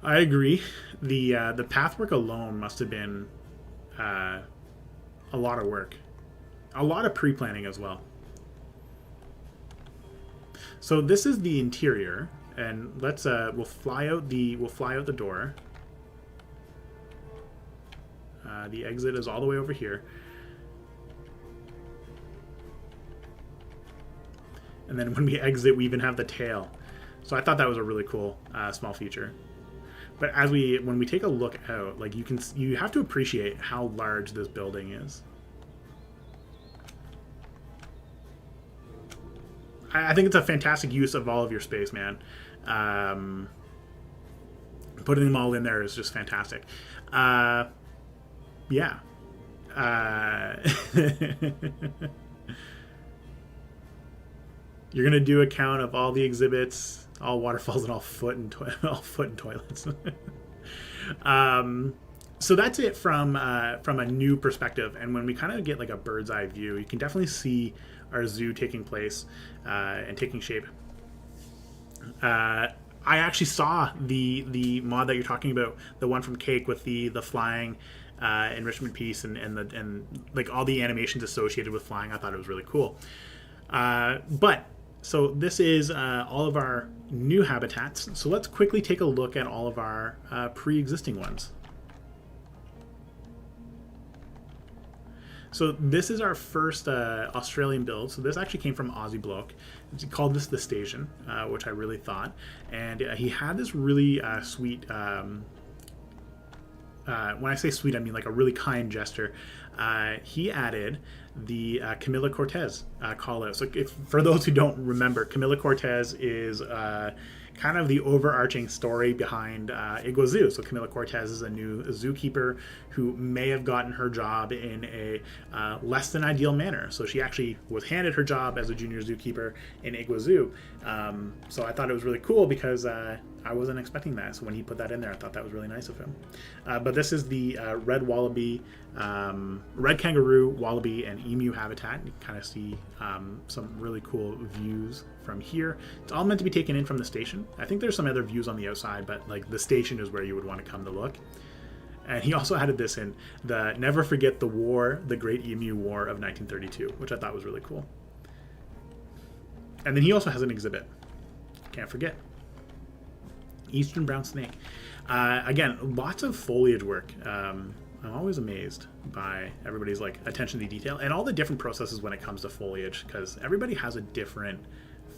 I agree. The pathwork alone must have been a lot of work, a lot of pre-planning as well. So this is the interior, and let's we'll fly out the door. The exit is all the way over here, and then when we exit, we even have the tail. So I thought that was a really cool small feature. But when we take a look out, like you have to appreciate how large this building is. I think it's a fantastic use of all of your space, man. Putting them all in there is just fantastic. Yeah. You're gonna do a count of all the exhibits, all waterfalls, and all foot and toilets. So that's it from a new perspective. And when we kind of get like a bird's eye view, you can definitely see our zoo taking place and taking shape. I actually saw the mod that you're talking about, the one from Cake with the flying enrichment piece and like all the animations associated with flying. I thought it was really cool. So this is all of our new habitats. So let's quickly take a look at all of our pre-existing ones. So this is our first Australian build. So this actually came from Aussie Bloke. He called this the station, which I really thought. And he had this really sweet, when I say sweet, I mean like a really kind gesture. He added the Camila Cortez call out. So for those who don't remember, Camila Cortez is kind of the overarching story behind Iguazu. So Camila Cortez is a new zookeeper who may have gotten her job in a less than ideal manner. So she actually was handed her job as a junior zookeeper in Iguazu. So I thought it was really cool because I wasn't expecting that. So when he put that in there, I thought that was really nice of him. But this is the red wallaby, red kangaroo, wallaby, and emu habitat. You can kind of see some really cool views from here. It's all meant to be taken in from the station. I think there's some other views on the outside, but like the station is where you would want to come to look. And he also added this in, the never forget the war, the Great Emu War of 1932, which I thought was really cool. And then he also has an exhibit. Can't forget. Eastern brown snake. Again, lots of foliage work. I'm always amazed by everybody's like attention to detail and all the different processes when it comes to foliage, because everybody has a different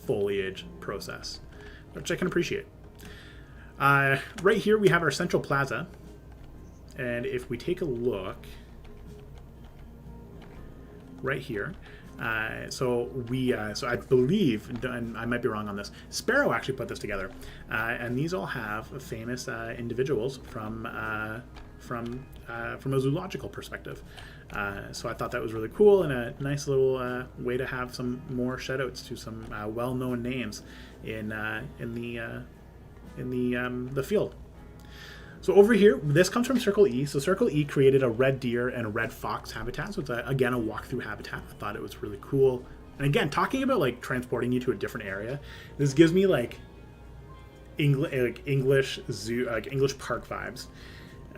foliage process, which I can appreciate. Right here we have our central plaza, and if we take a look right here, so I believe, and I might be wrong on this, Sparrow actually put this together, and these all have famous individuals from a zoological perspective. So I thought that was really cool and a nice little way to have some more shoutouts to some well-known names in the field. So over here, this comes from Circle E. So Circle E created a red deer and a red fox habitat. So it's again a walkthrough habitat. I thought it was really cool. And again, talking about like transporting you to a different area, this gives me like English zoo, like English park vibes,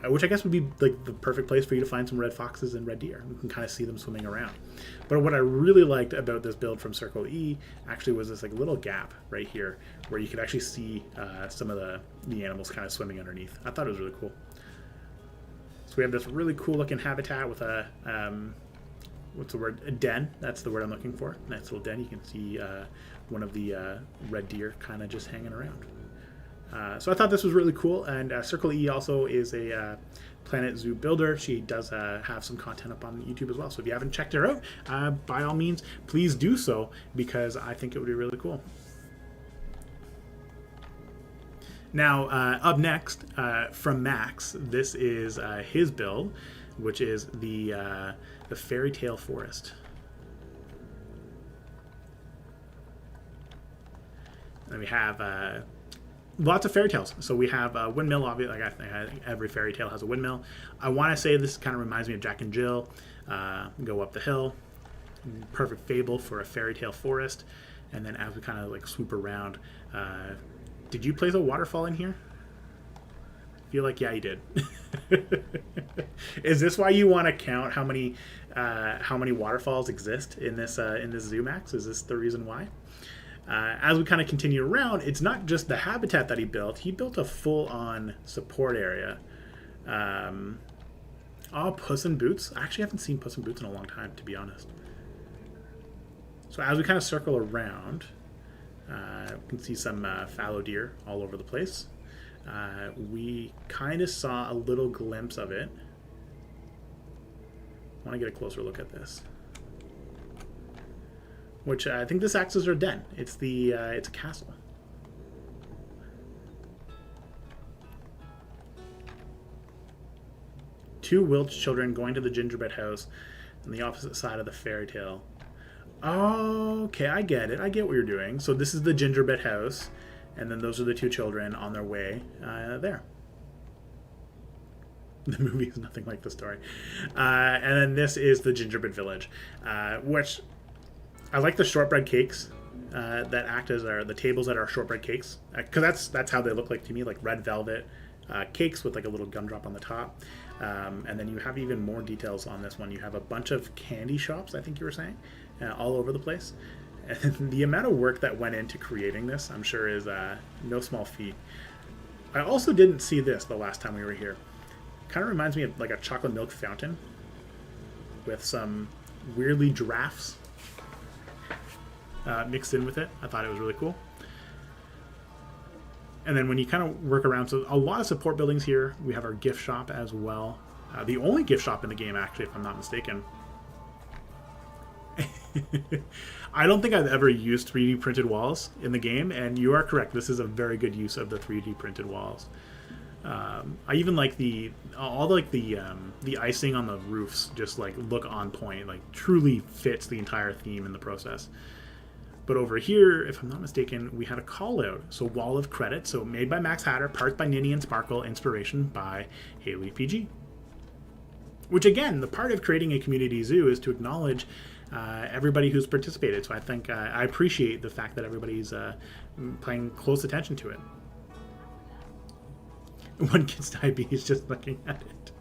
which I guess would be like the perfect place for you to find some red foxes and red deer. You can kind of see them swimming around. But what I really liked about this build from Circle E actually was this like little gap right here where you could actually see some of the animals kind of swimming underneath. I thought it was really cool. So we have this really cool looking habitat with a what's the word? A den. That's the word I'm looking for. Nice little den. You can see one of the red deer kind of just hanging around. So I thought this was really cool, and Circle E also is a Planet Zoo Builder. She does have some content up on YouTube as well. So if you haven't checked her out, by all means, please do so, because I think it would be really cool. Now, up next, from Max, this is his build, which is the Fairy Tale Forest. And we have lots of fairy tales. So we have a windmill, obviously. Like I think every fairy tale has a windmill. I want to say this kind of reminds me of Jack and Jill. Go up the hill. Perfect fable for a fairy tale forest. And then as we kind of like swoop around, did you place a waterfall in here? I feel like, yeah, you did. Is this why you want to count how many waterfalls exist in this zoo, Max? Is this the reason why? As we kind of continue around, it's not just the habitat that he built. He built a full-on support area. Oh, Puss in Boots. I actually haven't seen Puss in Boots in a long time, to be honest. So as we kind of circle around, we can see some fallow deer all over the place. We kind of saw a little glimpse of it. I want to get a closer look at this. Which I think this acts as our den. It's a castle. Two Welsh children going to the gingerbread house on the opposite side of the fairy tale. Oh, okay, I get it. I get what you're doing. So this is the gingerbread house, and then those are the two children on their way there. The movie is nothing like the story. And then this is the gingerbread village, which I like the shortbread cakes that act as the tables that are shortbread cakes, because that's how they look like to me, like red velvet cakes with like a little gumdrop on the top. And then you have even more details on this one. You have a bunch of candy shops, I think you were saying, all over the place. And the amount of work that went into creating this, I'm sure, is no small feat. I also didn't see this the last time we were here. Kind of reminds me of like a chocolate milk fountain with some weirdly giraffes mixed in with it. I thought it was really cool. And then when you kind of work around, so a lot of support buildings here. We have our gift shop as well. The only gift shop in the game, actually, if I'm not mistaken. I don't think I've ever used 3D printed walls in the game, and you are correct. This is a very good use of the 3D printed walls. I even like the icing on the roofs just like look on point, like truly fits the entire theme in the process. But over here, if I'm not mistaken, we had a call out. So Wall of Credit. So made by Max Hatter, parts by Ninny and Sparkle, inspiration by Haley PG. Which again, the part of creating a community zoo is to acknowledge everybody who's participated. So I think I appreciate the fact that everybody's paying close attention to it. One kid's diabetes just looking at it.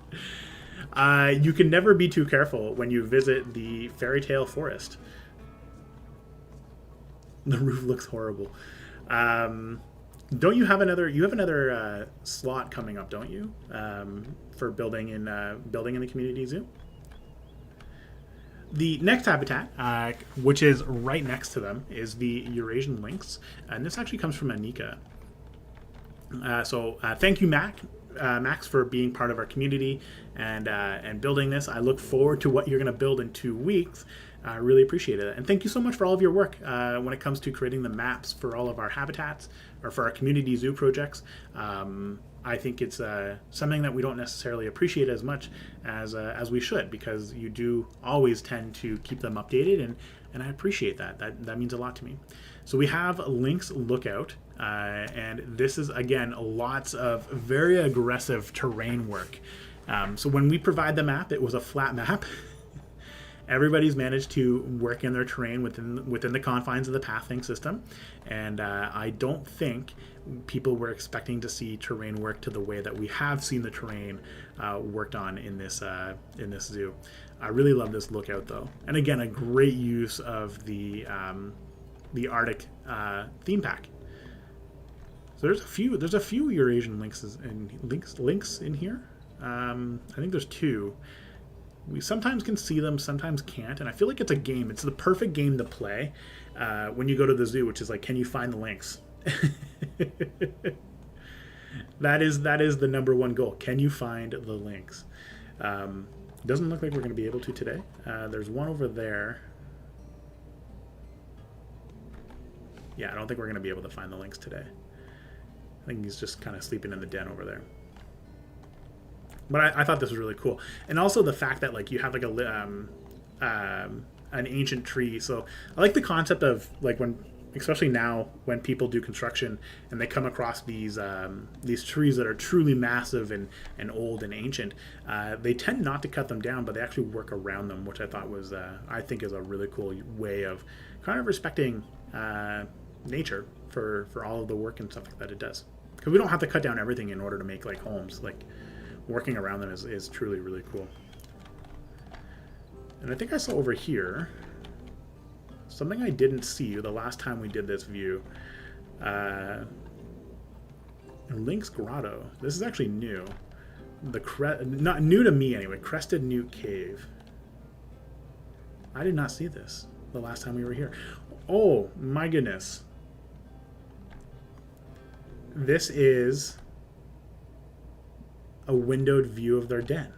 You can never be too careful when you visit the fairy tale forest. The roof looks horrible. Don't you have another slot coming up, don't you? For building in the community zoo? The next habitat, which is right next to them, is the Eurasian lynx. And this actually comes from Anika. So thank you, Max, for being part of our community and building this. I look forward to what you're going to build in 2 weeks. I really appreciate it. And thank you so much for all of your work when it comes to creating the maps for all of our habitats or for our community zoo projects. I think it's something that we don't necessarily appreciate as much as we should, because you do always tend to keep them updated, and I appreciate that. That means a lot to me. So we have Lynx Lookout, and this is, again, lots of very aggressive terrain work. So when we provide the map, it was a flat map. Everybody's managed to work in their terrain within the confines of the pathing system, and I don't think people were expecting to see terrain work to the way that we have seen the terrain worked on in this zoo. I really love this lookout, though, and again, a great use of the Arctic theme pack. So there's a few Eurasian lynxes and lynx in here. I think there's 2. We sometimes can see them, sometimes can't, and I feel like it's a game. It's the perfect game to play when you go to the zoo, which is like, can you find the lynx? That is the number one goal. Can you find the lynx? Doesn't look like we're going to be able to today. There's one over there. Yeah, I don't think we're going to be able to find the lynx today. I think he's just kind of sleeping in the den over there. But I thought this was really cool, and also the fact that like you have like an ancient tree. So I like the concept of like when, especially now when people do construction and they come across these trees that are truly massive and old and ancient, they tend not to cut them down, but they actually work around them, which I thought was I think is a really cool way of kind of respecting nature for all of the work and stuff like that it does. Because we don't have to cut down everything in order to make like homes. Like working around them is truly really cool. And I think I saw over here something I didn't see the last time we did this view. Lynx Grotto. This is actually new. Not new to me anyway. Crested Newt Cave. I did not see this the last time we were here. Oh my goodness. This is a windowed view of their den,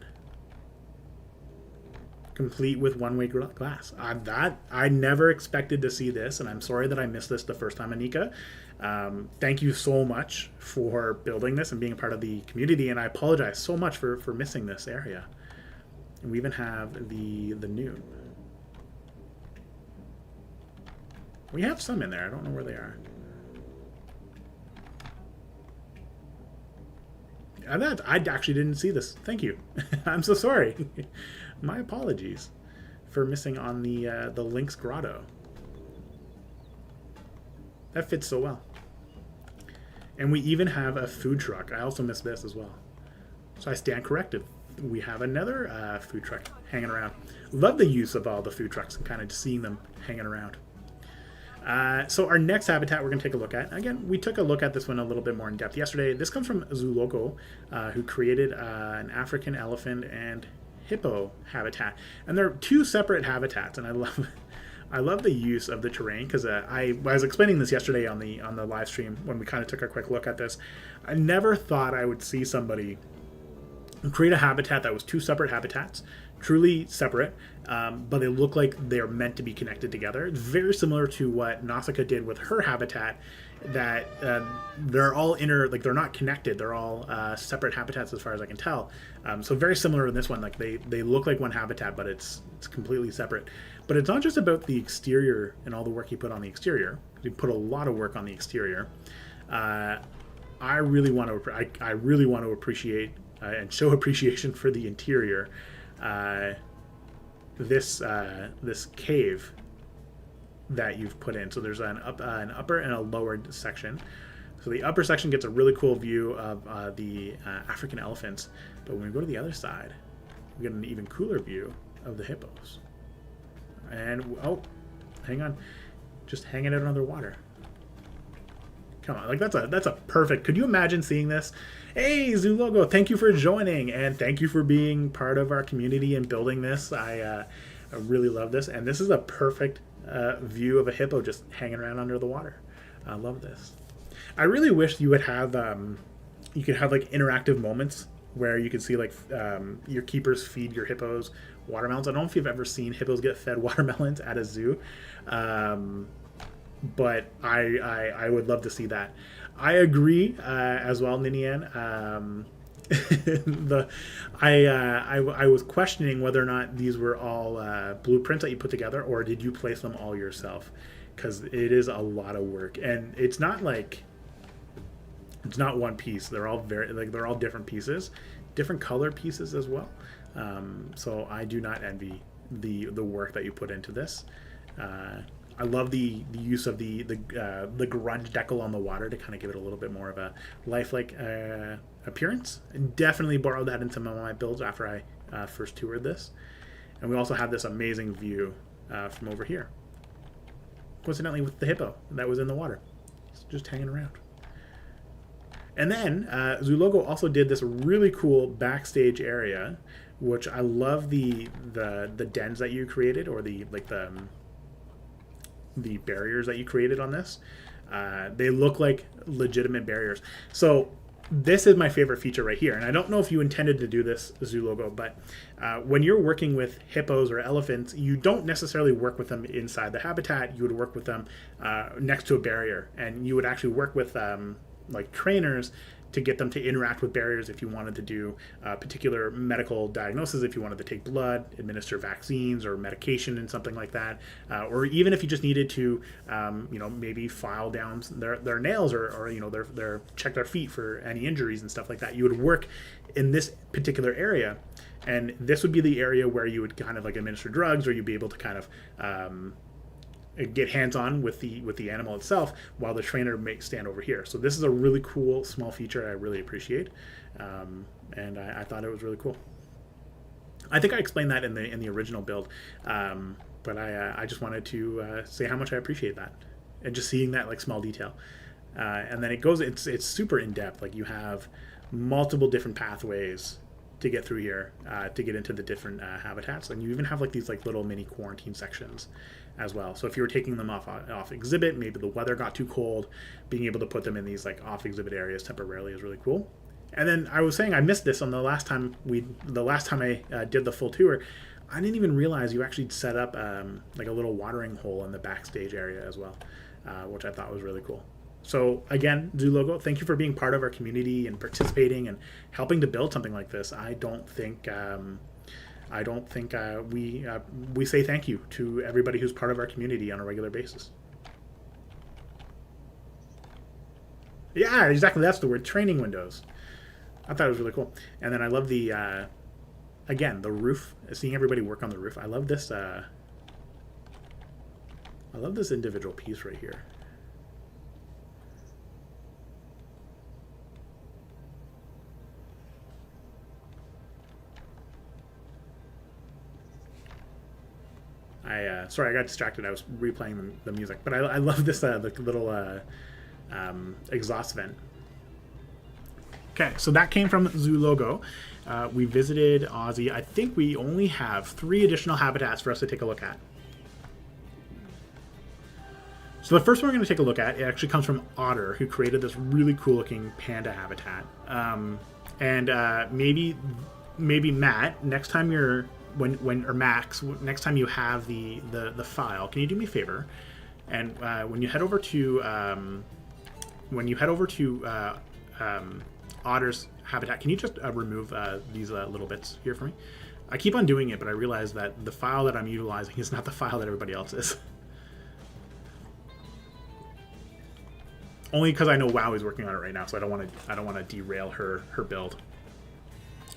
complete with one-way glass. I never expected to see this, and I'm sorry that I missed this the first time, Anika. Thank you so much for building this and being a part of the community, and I apologize so much for missing this area. And we even have the newt. We have some in there. I don't know where they are. I actually didn't see this. Thank you. I'm so sorry. My apologies for missing on the Lynx Grotto. That fits so well. And we even have a food truck. I also missed this as well. So I stand corrected. We have another food truck hanging around. Love the use of all the food trucks and kind of just seeing them hanging around. So our next habitat we're going to take a look at. Again, we took a look at this one a little bit more in depth yesterday. This comes from Zoologo, who created an African elephant and hippo habitat. And they're two separate habitats, and I love the use of the terrain, because I was explaining this yesterday on the live stream when we kind of took a quick look at this. I never thought I would see somebody create a habitat that was two separate habitats, truly separate, but they look like they're meant to be connected together. It's very similar to what Nausicaa did with her habitat, that they're all like they're not connected. They're all separate habitats as far as I can tell. So very similar in this one. Like they look like one habitat, but it's completely separate. But it's not just about the exterior and all the work you put on the exterior. You put a lot of work on the exterior. I really want to appreciate and show appreciation for the interior. This cave that you've put in. So there's an upper and a lower section. So the upper section gets a really cool view of the African elephants, but when we go to the other side, we get an even cooler view of the hippos. And oh, hang on, just hanging out underwater. Come on, like that's a perfect. Could you imagine seeing this? Hey, Zoologo, thank you for joining, and thank you for being part of our community and building this. I really love this, and this is a perfect view of a hippo just hanging around under the water. I love this. I really wish you would have you could have like interactive moments where you can see like your keepers feed your hippos watermelons. I don't know if you've ever seen hippos get fed watermelons at a zoo, but I would love to see that. I agree as well, Ninian. I was questioning whether or not these were all blueprints that you put together, or did you place them all yourself? Because it is a lot of work, and it's not like it's not one piece. They're all they're all different pieces, different color pieces as well. So I do not envy the work that you put into this. I love the use of the grunge decal on the water to kind of give it a little bit more of a lifelike appearance. And definitely borrowed that in some of my builds after I first toured this. And we also have this amazing view from over here. Coincidentally with the hippo that was in the water. It's just hanging around. And then Zoologo also did this really cool backstage area, which I love the dens that you created, or the barriers that you created on this. They look like legitimate barriers. So this is my favorite feature right here. And I don't know if you intended to do this, Zoo Logo, but when you're working with hippos or elephants, you don't necessarily work with them inside the habitat. You would work with them next to a barrier. And you would actually work with like trainers to get them to interact with barriers if you wanted to do particular medical diagnosis, if you wanted to take blood, administer vaccines or medication and something like that, or even if you just needed to, maybe file down their nails or their check their feet for any injuries and stuff like that. You would work in this particular area, and this would be the area where you would kind of like administer drugs, or you'd be able to kind of get hands-on with the animal itself while the trainer may stand over here. So this is a really cool small feature I really appreciate, and I thought it was really cool. I think I explained that in the original build, but I just wanted to say how much I appreciate that, and just seeing that like small detail. And then it's super in-depth. Like you have multiple different pathways to get through here, to get into the different habitats, and you even have like these like little mini quarantine sections as well. So if you were taking them off exhibit, maybe the weather got too cold, being able to put them in these like off exhibit areas temporarily is really cool. And then I was saying I missed this on the last time I did the full tour. I didn't even realize you actually set up like a little watering hole in the backstage area as well, which I thought was really cool. So again, Zoo Logo, thank you for being part of our community and participating and helping to build something like this. I don't think we say thank you to everybody who's part of our community on a regular basis. Yeah, exactly. That's the word. Training windows. I thought it was really cool. And then I love the again, the roof. Seeing everybody work on the roof. I love this. I love this individual piece right here. Sorry, I got distracted. I was replaying the music, but I love this the little exhaust vent. Okay, so that came from Zoo Logo. We visited Aussie. I think we only have 3 additional habitats for us to take a look at. So the first one we're going to take a look at, it actually comes from Otter, who created this really cool looking panda habitat. Maybe Matt, next time you're or Max, next time you have the file, can you do me a favor? And when you head over to Otter's habitat, can you just remove these little bits here for me? I keep on doing it, but I realize that the file that I'm utilizing is not the file that everybody else is. Only because I know WoW is working on it right now, so I don't want to derail her build.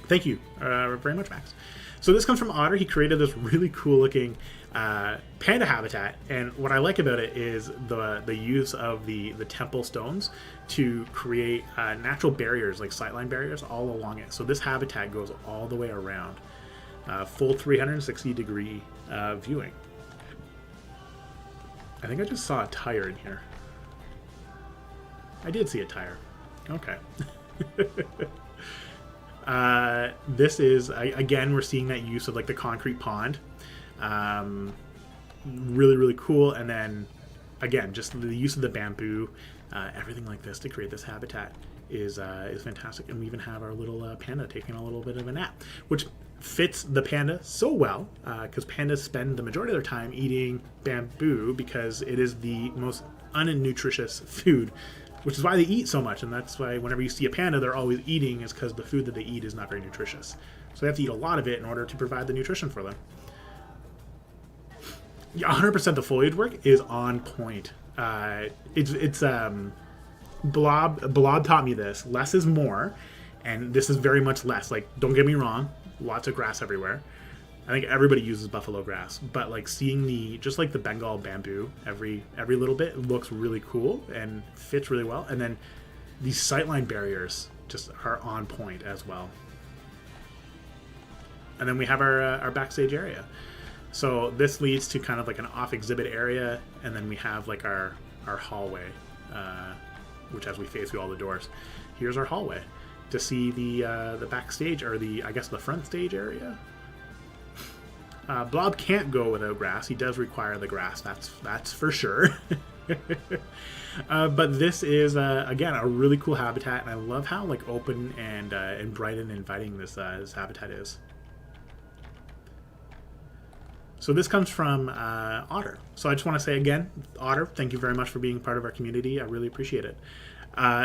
Thank you very much, Max. So this comes from Otter. He created this really cool looking panda habitat, and what I like about it is the use of the temple stones to create natural barriers, like sightline barriers, all along it. So this habitat goes all the way around, full 360 degree viewing. I think I just saw a tire in here. I did see a tire. Okay. This is, again, we're seeing that use of like the concrete pond. Really, really cool. And then, again, just the use of the bamboo, everything like this to create this habitat is fantastic. And we even have our little panda taking a little bit of a nap, which fits the panda so well, because pandas spend the majority of their time eating bamboo because it is the most unnutritious food, which is why they eat so much. And that's why whenever you see a panda, they're always eating, is because the food that they eat is not very nutritious. So they have to eat a lot of it in order to provide the nutrition for them. Yeah, 100% the foliage work is on point. It's Blob taught me this. Less is more, and this is very much less. Like, don't get me wrong, lots of grass everywhere. I think everybody uses buffalo grass, but like seeing just like the Bengal bamboo, every little bit looks really cool and fits really well. And then these sightline barriers just are on point as well. And then we have our backstage area. So this leads to kind of like an off exhibit area, and then we have like our hallway, which as we face through all the doors, here's our hallway to see the backstage, or I guess the front stage area. Blob can't go without grass. He does require the grass, that's for sure. But this is again a really cool habitat, and I love how like open and bright and inviting this habitat is. So this comes from Otter. So I just want to say again, Otter, thank you very much for being part of our community. I really appreciate it.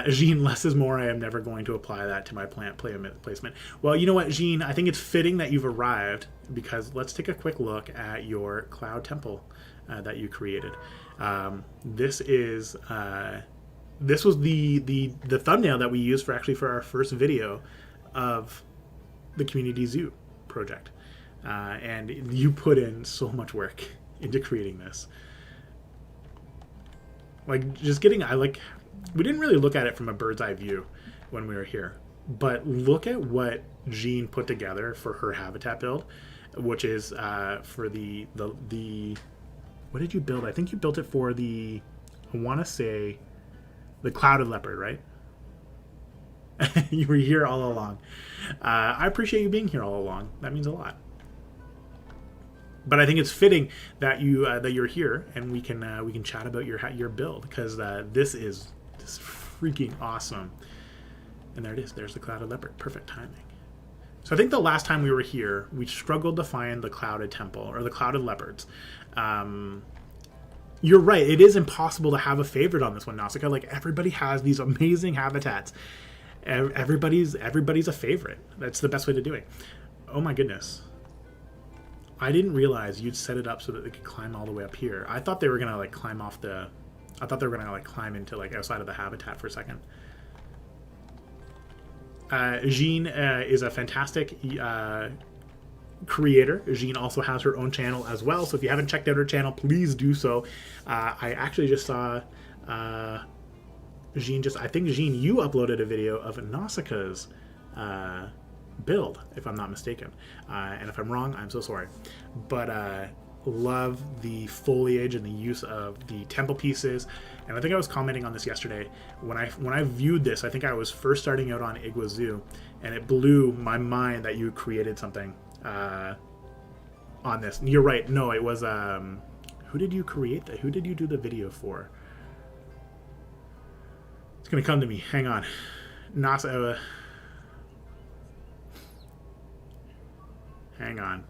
Jean, less is more. I am never going to apply that to my plant placement. Well, you know what, Jean? I think it's fitting that you've arrived, because let's take a quick look at your cloud temple that you created. This was the thumbnail that we used for our first video of the Community Zoo project. And you put in so much work into creating this. Like, just getting, we didn't really look at it from a bird's eye view when we were here, but look at what Jean put together for her habitat build, which is for the what did you build? I think you built it for I want to say the clouded leopard, right? You were here all along. I appreciate you being here all along. That means a lot. But I think it's fitting that you're here, and we can chat about your build, because this is just freaking awesome. And there it is. There's the clouded leopard. Perfect timing. So I think the last time we were here, we struggled to find the clouded temple or the clouded leopards. You're right. It is impossible to have a favorite on this one, Nausicaa. Like, everybody has these amazing habitats. Everybody's a favorite. That's the best way to do it. Oh my goodness. I didn't realize you'd set it up so that they could climb all the way up here. I thought they were gonna climb off the. I thought they were gonna climb into outside of the habitat for a second. Jean is a fantastic creator. Jean also has her own channel as well. So if you haven't checked out her channel, please do so. I actually just saw Jean. I think Jean, you uploaded a video of Nausicaa's build, if I'm not mistaken, and if I'm wrong, I'm so sorry, but love the foliage and the use of the temple pieces. And I think I was commenting on this yesterday when I viewed this. I think I was first starting out on Iguazu, and it blew my mind that you created something on this. And you're right, no, it was who did you create that? Who did you do the video for? It's gonna come to me, hang on. Hang on.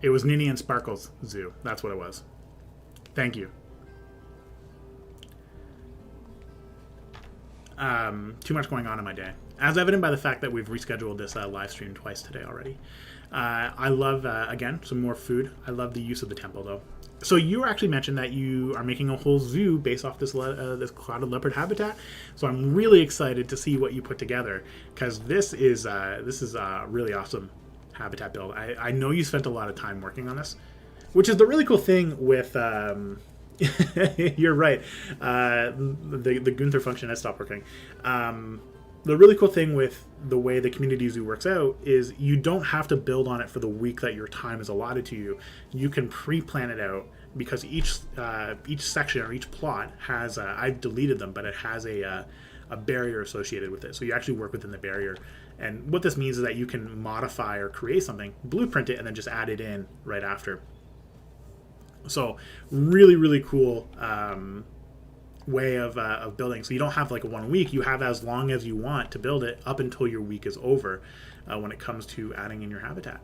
It was Nini and Sparkle's zoo. That's what it was. Thank you. Too much going on in my day, as evident by the fact that we've rescheduled this live stream twice today already. I love, again, some more food. I love the use of the temple, though. So you actually mentioned that you are making a whole zoo based off this clouded leopard habitat. So I'm really excited to see what you put together, because this is a really awesome habitat build. I know you spent a lot of time working on this, which is the really cool thing with. You're right. The Gunther function has stopped working. The really cool thing with the way the Community Zoo works out is you don't have to build on it for the week that your time is allotted to you. You can pre-plan it out, because each section or each plot has I've deleted them, but it has a barrier associated with it. So you actually work within the barrier. And what this means is that you can modify or create something, blueprint it, and then just add it in right after. So really, really cool way of building. So you don't have 1 week. You have as long as you want to build it up until your week is over when it comes to adding in your habitat.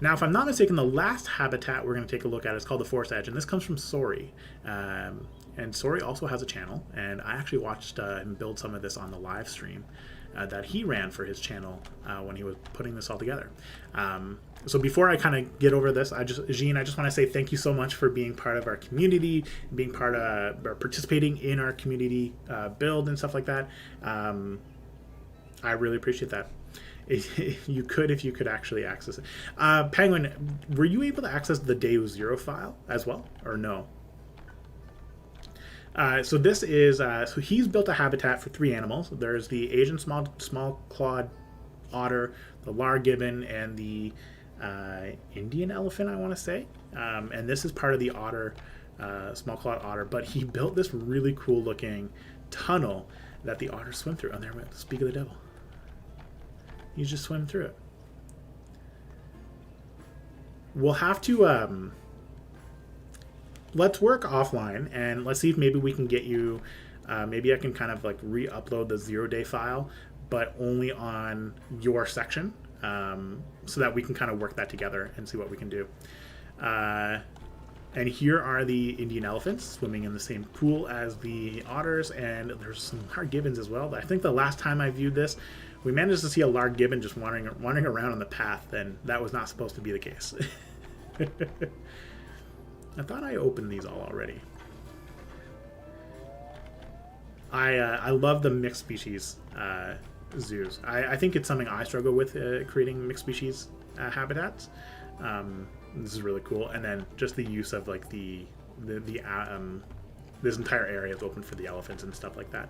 Now, if I'm not mistaken, the last habitat we're going to take a look at is called the Forest Edge, and this comes from Sori. And Sori also has a channel, and I actually watched him build some of this on the live stream that he ran for his channel when he was putting this all together. So before I kind of get over this, Jean, I just want to say thank you so much for being part of our community, being part of participating in our community build and stuff like that. I really appreciate that. If you could actually access it. Penguin, were you able to access the Day 0 file as well, or no? So this is, so he's built a habitat for 3 animals. There's the Asian small clawed otter, the lar gibbon, and the Indian elephant, I want to say. And this is part of the otter, small clawed otter. But he built this really cool looking tunnel that the otters swim through. Oh, there went, speak of the devil. You just swim through it. we'll have to let's work offline and let's see if maybe we can get you. Maybe I can kind of like re-upload the 0-day file, but only on your section, so that we can kind of work that together and see what we can do. And here are the Indian elephants swimming in the same pool as the otters, and there's some large gibbons as well. I think the last time I viewed this, we managed to see a large gibbon just wandering around on the path, and that was not supposed to be the case. I thought I opened these all already. I love the mixed species zoos. I think it's something I struggle with, creating mixed species habitats. This is really cool, and then just the use of like this entire area is open for the elephants and stuff like that.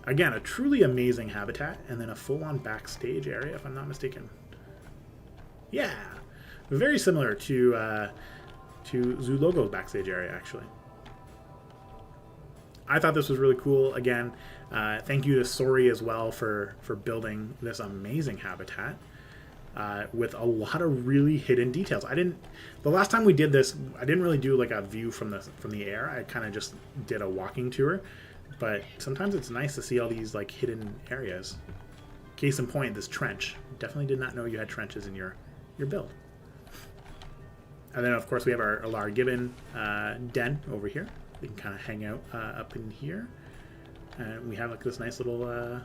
Again, a truly amazing habitat, and then a full-on backstage area, if I'm not mistaken. Yeah, very similar to Zoo Logo's backstage area, actually. I thought this was really cool. Again, thank you to Sori as well for building this amazing habitat with a lot of really hidden details. The last time we did this, I didn't really do like a view from the air. I kind of just did a walking tour. But sometimes it's nice to see all these like hidden areas. Case in point, this trench. Definitely did not know you had trenches in your build. And then of course we have our large gibbon den over here. We can kind of hang out up in here. And we have like this nice little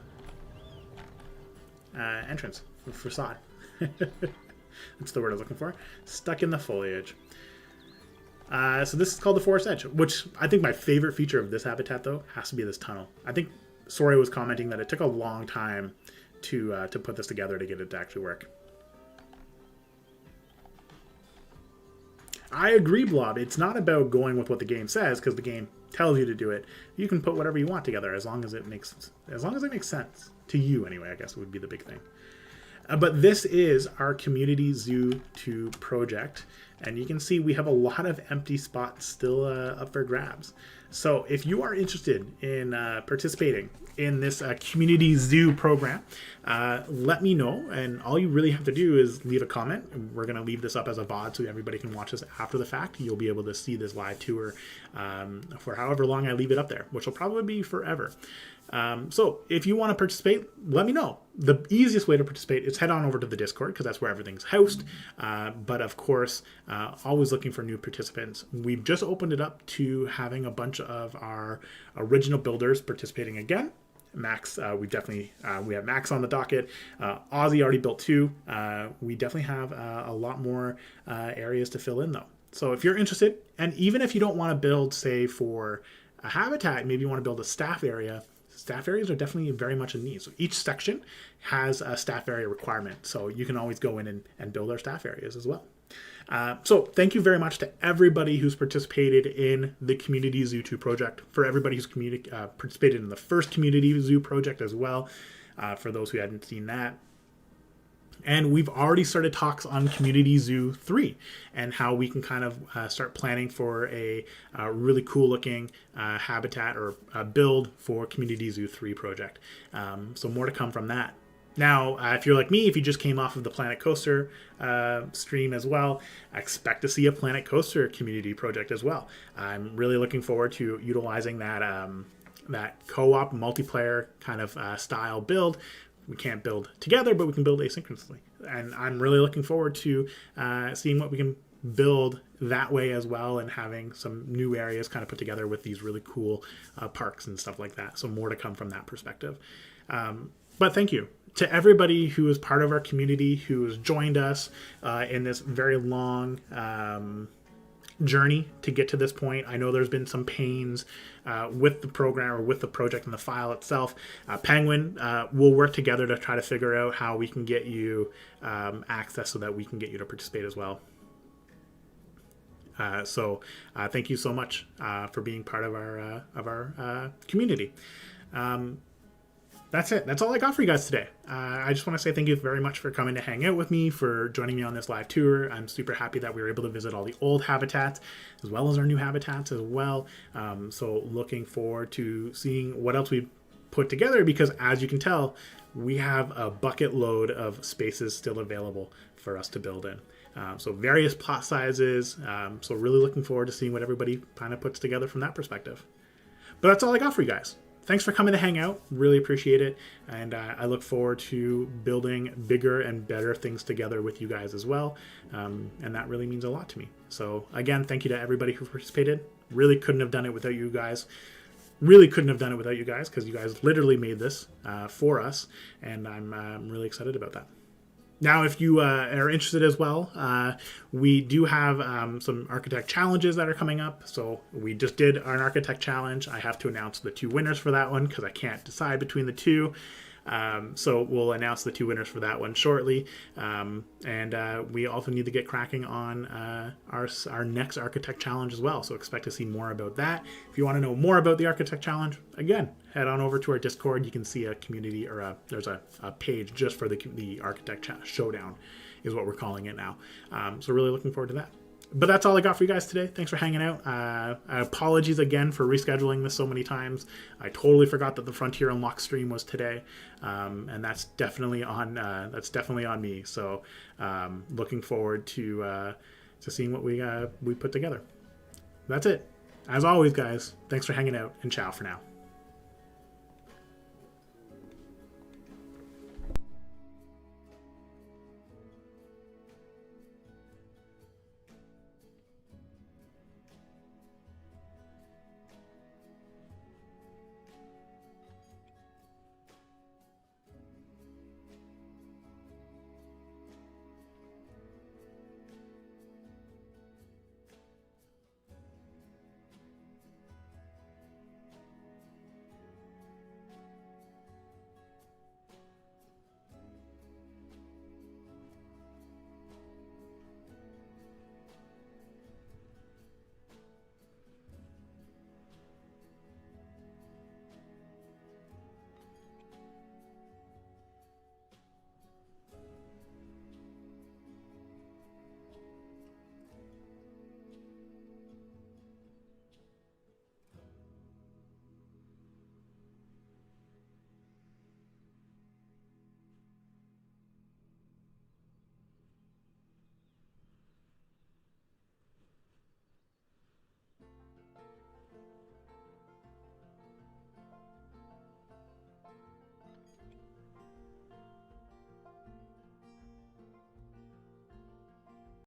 entrance facade. That's the word I was looking for. Stuck in the foliage. So this is called the Forest Edge, which I think my favorite feature of this habitat, though, has to be this tunnel. I think Sori was commenting that it took a long time to put this together to get it to actually work. I agree, Blob. It's not about going with what the game says, because the game tells you to do it. You can put whatever you want together as long as it makes sense to you. Anyway, I guess would be the big thing. But this is our Community Zoo 2 project. And you can see we have a lot of empty spots still up for grabs. So if you are interested in participating in this Community Zoo program, let me know. And all you really have to do is leave a comment. We're going to leave this up as a VOD so everybody can watch this after the fact. You'll be able to see this live tour for however long I leave it up there, which will probably be forever. So if you want to participate, let me know. The easiest way to participate is head on over to the Discord, because that's where everything's housed. But of course, always looking for new participants. We've just opened it up to having a bunch of our original builders participating again. Max, we have Max on the docket. Ozzy already built 2. We definitely have a lot more areas to fill in, though. So if you're interested, and even if you don't want to build, say, for a habitat, maybe you want to build a staff area. Staff areas are definitely very much in need. So each section has a staff area requirement. So you can always go in and build our staff areas as well. So thank you very much to everybody who's participated in the Community Zoo 2 project, for everybody who's participated in the first Community Zoo project as well, for those who hadn't seen that. And we've already started talks on Community Zoo 3 and how we can kind of start planning for a really cool looking habitat or build for Community Zoo 3 project. So more to come from that. Now, if you're like me, if you just came off of the Planet Coaster stream as well, I expect to see a Planet Coaster community project as well. I'm really looking forward to utilizing that co-op multiplayer kind of style build. We can't build together, but we can build asynchronously. And I'm really looking forward to seeing what we can build that way as well, and having some new areas kind of put together with these really cool parks and stuff like that. So more to come from that perspective. But thank you to everybody who is part of our community, who has joined us in this very long journey to get to this point. I know there's been some pains with the program or with the project and the file itself. Penguin will work together to try to figure out how we can get you access so that we can get you to participate as well. So thank you so much for being part of our community. That's it. That's all I got for you guys today. I just want to say thank you very much for coming to hang out with me, for joining me on this live tour. I'm super happy that we were able to visit all the old habitats as well as our new habitats as well. So looking forward to seeing what else we put together, because as you can tell, we have a bucket load of spaces still available for us to build in. So various plot sizes. So really looking forward to seeing what everybody kind of puts together from that perspective. But that's all I got for you guys. Thanks for coming to hang out. Really appreciate it. And I look forward to building bigger and better things together with you guys as well. And that really means a lot to me. So again, thank you to everybody who participated. Really couldn't have done it without you guys. Really couldn't have done it without you guys, because you guys literally made this for us. And I'm really excited about that. Now, if you are interested as well, we do have some architect challenges that are coming up. So we just did an architect challenge. I have to announce the 2 winners for that one because I can't decide between the 2. So we'll announce the 2 winners for that one shortly. And we also need to get cracking on our next architect challenge as well. So expect to see more about that. If you want to know more about the architect challenge, again, head on over to our Discord. You can see a community, or there's a page just for the architect showdown is what we're calling it now. So really looking forward to that. But that's all I got for you guys today. Thanks for hanging out. Apologies again for rescheduling this so many times. I totally forgot that the Frontier Unlocked stream was today, and that's definitely on me. So looking forward to seeing what we put together. That's it. As always, guys, thanks for hanging out, and ciao for now.